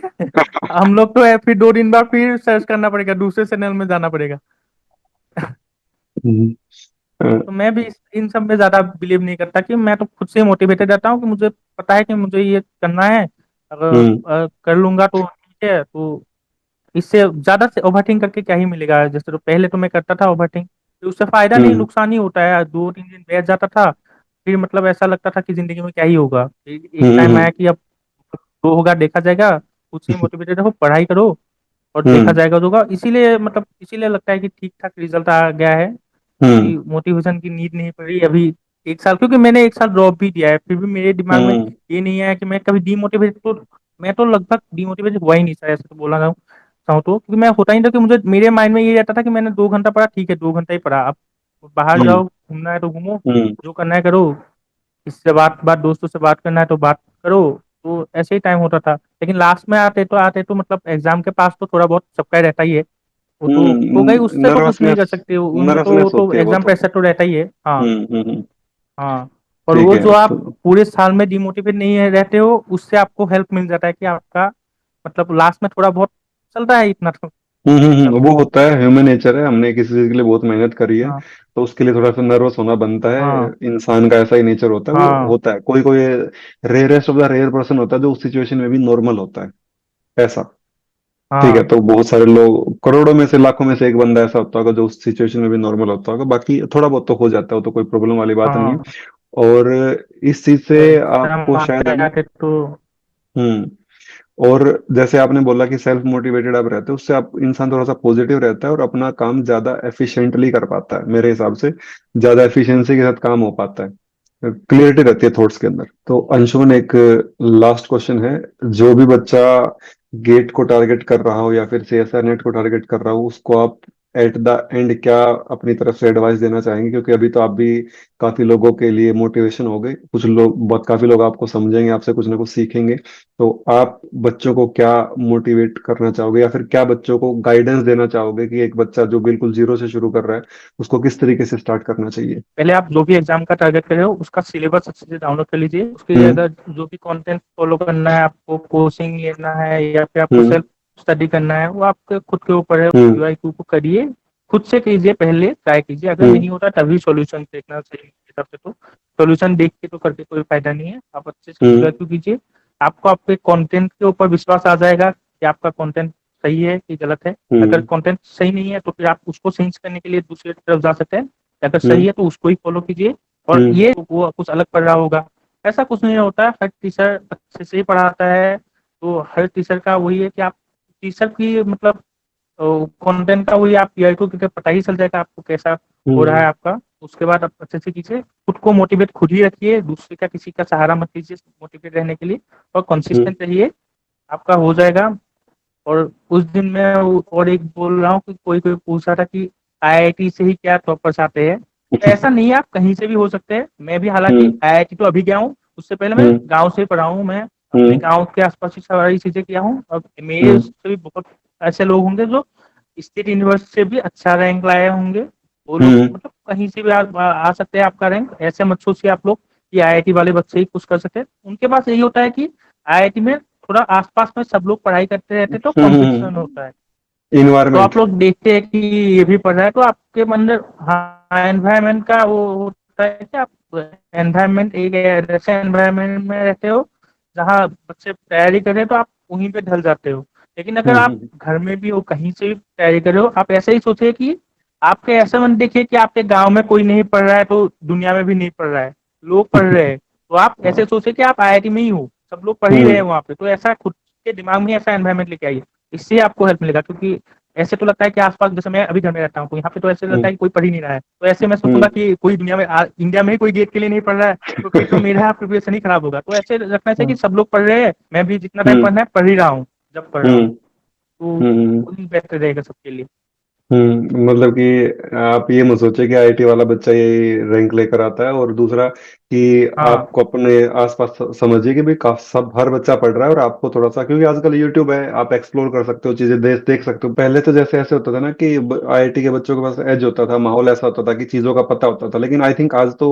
हम लोग तो फिर 2 दिन बाद फिर सर्च करना पड़ेगा, दूसरे चैनल में जाना पड़ेगा। हम्म। तो मैं भी इन सब में ज्यादा बिलीव नहीं करता, कि मैं तो खुद से मोटिवेटेड रहता हूँ कि मुझे पता है कि मुझे ये करना है, अगर हम्म। कर लूंगा तो ठीक है। तो इससे ज्यादा से ओवरथिंक करके क्या ही मिलेगा, जैसे तो पहले तो मैं करता था ओवरथिंक, तो उससे फायदा नहीं हम्म। नुकसान ही होता है, 2-3 दिन बैठ जाता था, फिर मतलब ऐसा लगता था कि जिंदगी में क्या ही होगा। फिर एक टाइम हम्म। आया कि अब जो होगा देखा जाएगा, खुद से मोटिवेटेड रहो, पढ़ाई करो, और देखा हम्म। जाएगा जो होगा। इसीलिए मतलब इसीलिए लगता है कि ठीक ठाक रिजल्ट आ गया है, हम्म। कि मोटिवेशन की नीड नहीं पड़ी अभी 1 साल, क्योंकि मैंने 1 साल ड्रॉप भी दिया है, फिर भी मेरे दिमाग में हम्म। ये नहीं आया कि मैं कभी डीमोटिवेट, तो मैं तो लगभग डीमोटिवेट हुआ ही नहीं था, ऐसे तो बोला ना चाहूँ तो, क्योंकि मैं होता ही नहीं था, कि मुझे मेरे माइंड में ये रहता था कि मैंने 2 घंटा पढ़ा, ठीक है 2 घंटा ही पढ़ा, अब बाहर हम्म। जाओ, घूमना है तो घूमो, हम्म। जो करना है करो, इससे बात बात दोस्तों से बात करना है तो बात करो। तो ऐसे ही टाइम होता था, लेकिन लास्ट में आते तो मतलब एग्जाम के पास तो थोड़ा बहुत सबका ही रहता ही है, वो तो होगा ही, उससे तो कुछ नहीं नर्वसनेस। कर सकते, उनमें तो वो नर्वसनेस तो होती है वो एग्जाम तो। प्रेशर तो रहता ही है। हाँ हम्म। हाँ, और ठीक वो है जो आप तो। पूरे साल में डिमोटिवेट नहीं रहते हो, उससे आपको हेल्प मिल जाता है कि आपका मतलब लास्ट में थोड़ा बहुत चलता है इतना तो वो सबको। होता है, ह्यूमन नेचर है, हमने किसी चीज के लिए बहुत मेहनत करी है, हाँ तो उसके लिए थोड़ा सा नर्वस होना बनता है। हाँ इंसान का ऐसा ही नेचर होता है, वो हाँ होता है। कोई कोई rarest of the rare person होता है जो उस सिचुएशन में भी नॉर्मल होता है, ऐसा। ठीक है, हाँ तो बहुत सारे लोग, करोड़ों में से लाखों में से एक बंदा ऐसा होता होगा जो उस सिचुएशन में भी नॉर्मल होता होगा, बाकी थोड़ा बहुत तो हो जाता है, वो तो कोई प्रॉब्लम वाली बात नहीं है। हाँ, और इस चीज से एग्जाम आपको शायद, है आते ना। आते तो। हम्म। और जैसे आपने बोला कि सेल्फ मोटिवेटेड आप रहते हो, उससे आप इंसान थोड़ा सा पॉजिटिव रहता है और अपना काम ज्यादा एफिशिएंटली कर पाता है, मेरे हिसाब से ज्यादा एफिशिएंसी के साथ काम हो पाता है, क्लियरिटी रहती है थॉट्स के अंदर। तो अंशुमन, एक लास्ट क्वेश्चन है। जो भी बच्चा गेट को टारगेट कर रहा हो या फिर सीएसआर नेट को टारगेट कर रहा हो, उसको आप एट द एंड क्या अपनी तरफ से एडवाइस देना चाहेंगे, क्योंकि अभी तो आप भी काफी लोगों के लिए मोटिवेशन हो गए, कुछ लोग, बहुत काफी लोग आपको समझेंगे, आपसे कुछ ना कुछ सीखेंगे, तो आप बच्चों को क्या मोटिवेट करना चाहोगे, या फिर क्या बच्चों को गाइडेंस देना चाहोगे कि एक बच्चा जो बिल्कुल जीरो से शुरू कर रहा है उसको किस तरीके से स्टार्ट करना चाहिए। पहले आप जो भी एग्जाम का टारगेट कर रहे हो उसका सिलेबस अच्छे से डाउनलोड कर लीजिए, उसके हम्म। अगर जो भी कंटेंट फॉलो करना है, आपको कोचिंग लेना है या फिर आपको हम्म। सेल्फ स्टडी करना है, वो आपके खुद के ऊपर है, हम्म। यूआईक्यू को करिए, खुद से कीजिए, पहले ट्राई कीजिए, अगर हम्म नहीं होता तभी सॉल्यूशन देखना चाहिए मेरे हिसाब से। तो सॉल्यूशन देख के तो करके कोई फायदा नहीं है, आप अच्छे से हम्म एंजॉय कीजिए। आपको आपके कंटेंट के ऊपर विश्वास आ जाएगा कि आपका कंटेंट सही है कि गलत है। अगर हम्म कंटेंट सही नहीं है तो फिर आप उसको चेंज करने के लिए दूसरी तरफ जा सकते हैं, अगर सही हम्म है तो उसको ही फॉलो कीजिए। और हम्म ये वो कुछ अलग पढ़ रहा होगा, ऐसा कुछ नहीं होता, हर टीचर अच्छे से ही पढ़ाता है। तो हर टीचर का वही है कि आप टीचर की मतलब कंटेंट का वही आप पीआई को क्योंकि पता ही चल जाएगा आपको कैसा हो रहा है हम्म आपका। उसके बाद आप अच्छे से कीजिए, खुद को मोटिवेट खुद ही रखिए, दूसरे का किसी का सहारा मत लीजिए मोटिवेट रहने के लिए, और हम्म कंसिस्टेंट रहिए, आपका हो जाएगा। और उस दिन मैं और एक बोल रहा हूँ कि कोई कोई पूछ रहा था कि आईआईटी से ही क्या टॉपर्स आते हैं, तो ऐसा नहीं है, आप कहीं से भी हो सकते हैं। मैं भी हालांकि हम्म आईआईटी तो अभी गया हूँ, उससे पहले मैं हम्म गांव से पढ़ा हूँ। मैं अपने हम्म गांव के आसपास ही सारी चीजें किया हूँ, और मेरे हम्म से भी बहुत ऐसे लोग होंगे जो स्टेट यूनिवर्सिटी से भी अच्छा रैंक लाए होंगे। वो लोग हम्म मतलब कहीं से भी आ सकते हैं आपका रैंक, ऐसे मत सोचिए आप लोग कि आईआईटी वाले बच्चे ही कुछ कर सकते हैं। उनके पास यही होता है कि आईआईटी में थोड़ा आसपास में सब लोग पढ़ाई करते रहते हैं तो कंपटीशन होता है। तो आप इन्वायरमेंट। लोग देखते हैं कि ये भी पढ़ रहा है तो आपके अंदर, हाँ, एनवायरनमेंट का वो होता है कि आप एनवायरनमेंट एक ऐसे एनवायरनमेंट में रहते हो जहाँ बच्चे तैयारी कर रहे हैं तो आप वहीं पे ढल जाते हो। लेकिन अगर आप हम्म घर में भी हो, कहीं से भी तैयारी कर रहे हो, आप ऐसे ही सोचिए कि आपके ऐसा मन देखिए कि आपके गांव में कोई नहीं पढ़ रहा है तो दुनिया में भी नहीं पढ़ रहा है, लोग पढ़ रहे हैं। तो आप ऐसे हाँ सोचिए कि आप आईआईटी में ही हो, सब लोग पढ़ ही रहे हैं हम्म वहाँ पे, तो ऐसा खुद के दिमाग में ऐसा एनवायरनमेंट लेके आइए, इससे आपको हेल्प मिलेगा। क्योंकि ऐसे तो लगता है कि आसपास, जैसे मैं अभी घर में रहता हूँ तो यहाँ पे तो ऐसे लगता हम्म है कि कोई पढ़ ही नहीं रहा है, तो ऐसे मैं सोचूंगा हम्म कि कोई दुनिया में इंडिया में ही कोई गेट के लिए नहीं पढ़ रहा है तो फिर तो मेरा प्रिपरेशन ही खराब होगा। तो ऐसे रखना चाहिए कि सब लोग पढ़ रहे हैं, मैं भी जितना टाइम हम्म पढ़ना है पढ़ ही रहा हूँ, जब पढ़ रहा हम्म हूँ, तो हम्म वही बेहतर रहेगा सबके लिए। मतलब कि आप ये मत सोचिए कि आईआईटी वाला बच्चा ये रैंक लेकर आता है। और दूसरा कि हाँ, आपको अपने आसपास समझिए कि भाई सब हर बच्चा पढ़ रहा है, और आपको थोड़ा सा, क्योंकि आजकल यूट्यूब है, आप एक्सप्लोर कर सकते हो, चीजें देख देख सकते हो। पहले तो जैसे ऐसे होता था ना कि आईआईटी के बच्चों के पास एज होता था, माहौल ऐसा होता था कि चीजों का पता होता था। लेकिन आई थिंक आज तो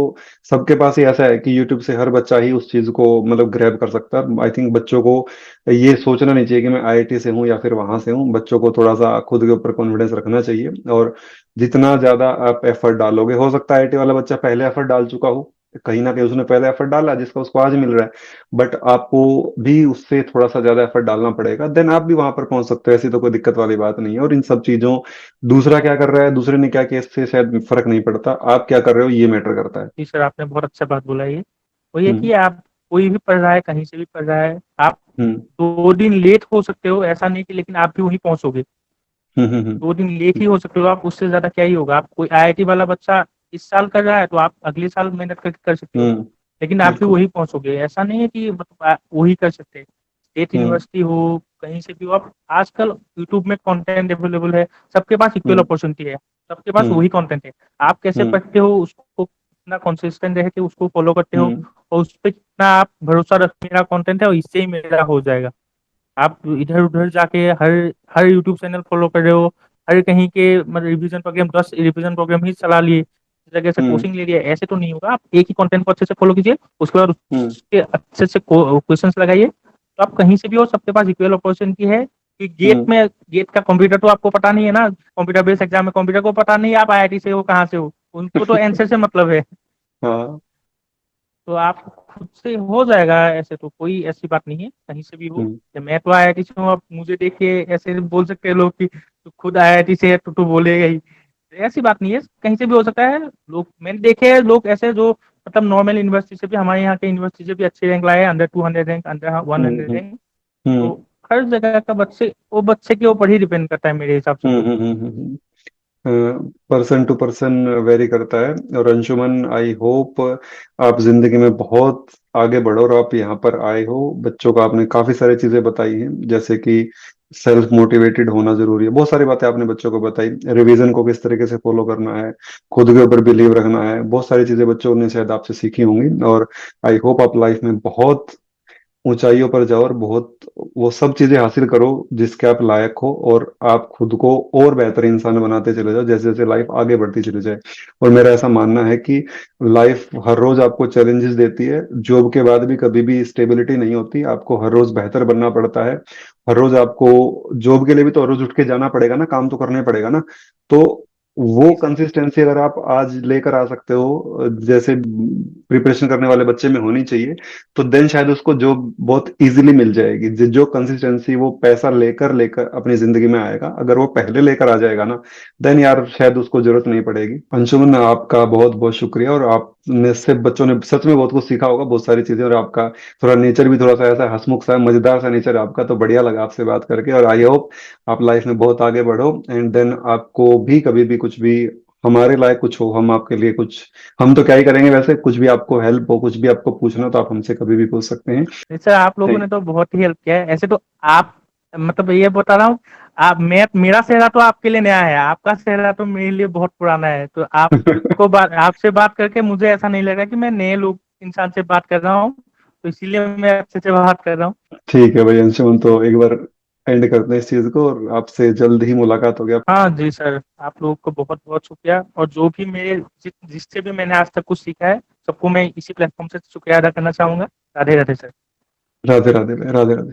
सबके पास ही ऐसा है कि यूट्यूब से हर बच्चा ही उस चीज को मतलब ग्रैब कर सकता है। आई थिंक बच्चों को ये सोचना नहीं चाहिए कि मैं आईआईटी से हूँ या फिर वहां से हूँ। बच्चों को थोड़ा सा खुद के ऊपर कॉन्फिडेंस रखना चाहिए, और जितना ज्यादा आप एफर्ट डालोगे, हो सकता है आईआईटी वाला बच्चा पहले एफर्ट डाल चुका हो, कहीं ना कहीं उसने पहले एफर्ट डाला जिसका उसको आज मिल रहा है, बट आपको भी उससे थोड़ा सा ज्यादा एफर्ट डालना पड़ेगा, देन आप भी वहां पर पहुंच सकते हो। ऐसी तो कोई दिक्कत वाली बात नहीं है। और इन सब चीजों, दूसरा क्या कर रहा है, दूसरे ने क्या किया, इससे शायद फर्क नहीं पड़ता, आप क्या कर रहे हो ये मैटर करता है। जी सर, आपने बहुत अच्छा बात बोला। ये वही है हम्म कि आप कोई भी पढ़ रहा है, कहीं से भी पढ़ रहा है, आप हम्म 2 दिन लेट हो सकते हो, ऐसा नहीं कि, लेकिन आप भी वहीं पहुंचोगे। हम्म हम्म 2 दिन लेट ही हो सकते हो आप, उससे ज्यादा क्या ही होगा। आप कोई आईआईटी वाला बच्चा इस साल कर रहा है तो आप अगले साल मेहनत करके कर सकते हो, हम्म, लेकिन आप भी बिल्कुल। वही पहुंचोगे। ऐसा नहीं है कि मतलब वही कर सकते हैं। स्टेट हम्म यूनिवर्सिटी हो, कहीं से भी हो, आप आजकल यूट्यूब में कंटेंट अवेलेबल है, सबके पास इक्वल हम्म अपॉर्चुनिटी है, सबके पास हम्म वही कंटेंट है। आप कैसे हम्म पढ़ते हो उसको कितना कंसिस्टेंट रह के उसको फॉलो करते हो, हम्म और उस पर कितना आप भरोसा रख, मेरा कंटेंट है और इससे ही मेरा हो जाएगा। आप इधर उधर जाके हर हर यूट्यूब चैनल फॉलो कर रहे हो, हर कहीं के मतलब रिवीजन प्रोग्राम, 10 रिवीजन प्रोग्राम ही चला लिए, इस जगह से हम्म कोचिंग ले लिया, ऐसे तो नहीं होगा। आप एक ही कंटेंट को अच्छे से फॉलो कीजिए, उसके बाद हम्म उसके अच्छे से क्वेश्चंस लगाइए, तो आप कहीं से भी हो, सबके पास इक्वल अपॉर्चुनिटी है। कि हम्म गेट का कंप्यूटर तो आपको पता नहीं है ना, कंप्यूटर बेस्ड एग्जाम में कंप्यूटर को पता नहीं है आप आईआईटी से हो कहाँ से हो, उनको तो आंसर से मतलब है। हाँ तो आप खुद से हो जाएगा, ऐसे तो कोई ऐसी बात नहीं है, कहीं से भी हो। हम्म कि मैं तो आईआईटी से हूँ, अब मुझे देख के ऐसे बोल सकते हैं लोग कि तू खुद आईआईटी से है तो बोलेगा ही, ऐसी बात नहीं है, कहीं से भी हो सकता है। लोग मैंने देखे हैं लोग ऐसे जो मतलब नॉर्मल यूनिवर्सिटी से भी, हमारे यहाँ के यूनिवर्सिटी से भी अच्छे रैंक लाए हैं, अंडर 200 रैंक, अंडर 100 हम्म रैंक। हम्म तो हर जगह का बच्चे, वो बच्चे के ऊपर ही डिपेंड करता है मेरे हिसाब से तो। पर्सन टू पर्सन वेरी करता है। और अंशुमन, आई होप आप जिंदगी में बहुत आगे बढ़ो, और आप यहाँ पर आए हो। बच्चों को आपने काफी सारी चीजें बताई हैं, जैसे कि सेल्फ मोटिवेटेड होना जरूरी है, बहुत सारी बातें आपने बच्चों को बताई, रिवीजन को किस तरीके से फॉलो करना है, खुद के ऊपर बिलीव रखना है, बहुत सारी चीजें बच्चों ने शायद आपसे सीखी होंगी। और आई होप आप लाइफ में बहुत ऊंचाइयों पर जाओ, और बहुत वो सब चीजें हासिल करो जिसके आप लायक हो, और आप खुद को और बेहतर इंसान बनाते चले जाओ जैसे जैसे लाइफ आगे बढ़ती चली जाए। और मेरा ऐसा मानना है कि लाइफ हर रोज आपको चैलेंजेस देती है, जॉब के बाद भी कभी भी स्टेबिलिटी नहीं होती, आपको हर रोज बेहतर बनना पड़ता है। हर रोज आपको जॉब के लिए भी तो हर रोज उठ के जाना पड़ेगा ना, काम तो करना ही पड़ेगा ना। तो वो जी सर। कंसिस्टेंसी अगर आप आज लेकर आ सकते हो, जैसे प्रिपरेशन करने वाले बच्चे में होनी चाहिए, तो देन शायद उसको जॉब बहुत इजीली मिल जाएगी। जो कंसिस्टेंसी वो पैसा लेकर लेकर अपनी जिंदगी में आएगा, अगर वो पहले लेकर आ जाएगा ना, देन यार शायद उसको जरूरत नहीं पड़ेगी। अंशुमन, आपका बहुत बहुत शुक्रिया। और आपने से बच्चों ने सच में बहुत कुछ सीखा होगा, बहुत सारी चीजें। और आपका थोड़ा नेचर भी थोड़ा सा ऐसा हंसमुख सा मजेदार सा नेचर आपका, तो बढ़िया लगा आपसे बात करके। और आई होप आप लाइफ में बहुत आगे बढ़ो, एंड देन आपको भी कभी भी कुछ भी हमारे लायक कुछ हो, हम आपके लिए कुछ, हम तो क्या ही करेंगे वैसे, कुछ भी आपको हेल्प हो, कुछ भी आपको पूछना हो, तो आप हमसे कभी भी पूछ सकते हैं। नहीं सर, आप लोगों थैंक ने तो बहुत ही हेल्प किया है ऐसे तो। आप, मतलब ये बता रहा हूँ, आप, मैं, मेरा चेहरा तो आपके लिए नया है, आपका चेहरा तो मेरे लिए बहुत पुराना है। तो आपको बात, आपसे बात करके मुझे ऐसा नहीं लगा कि मैं नए लोग इंसान से बात कर रहा हूँ, तो इसीलिए मैं आपसे से बात कर रहा हूँ। ठीक है भाई अंशुमन, तो एक बार एंड करते हैं इस चीज को, और आपसे जल्द ही मुलाकात होगी। हाँ जी सर, आप लोगों को बहुत बहुत शुक्रिया। और जो भी मेरे जिससे भी मैंने आज तक कुछ सीखा है, सबको मैं इसी प्लेटफॉर्म से शुक्रिया अदा करना चाहूंगा। राधे राधे सर। राधे राधे भाई, राधे राधे।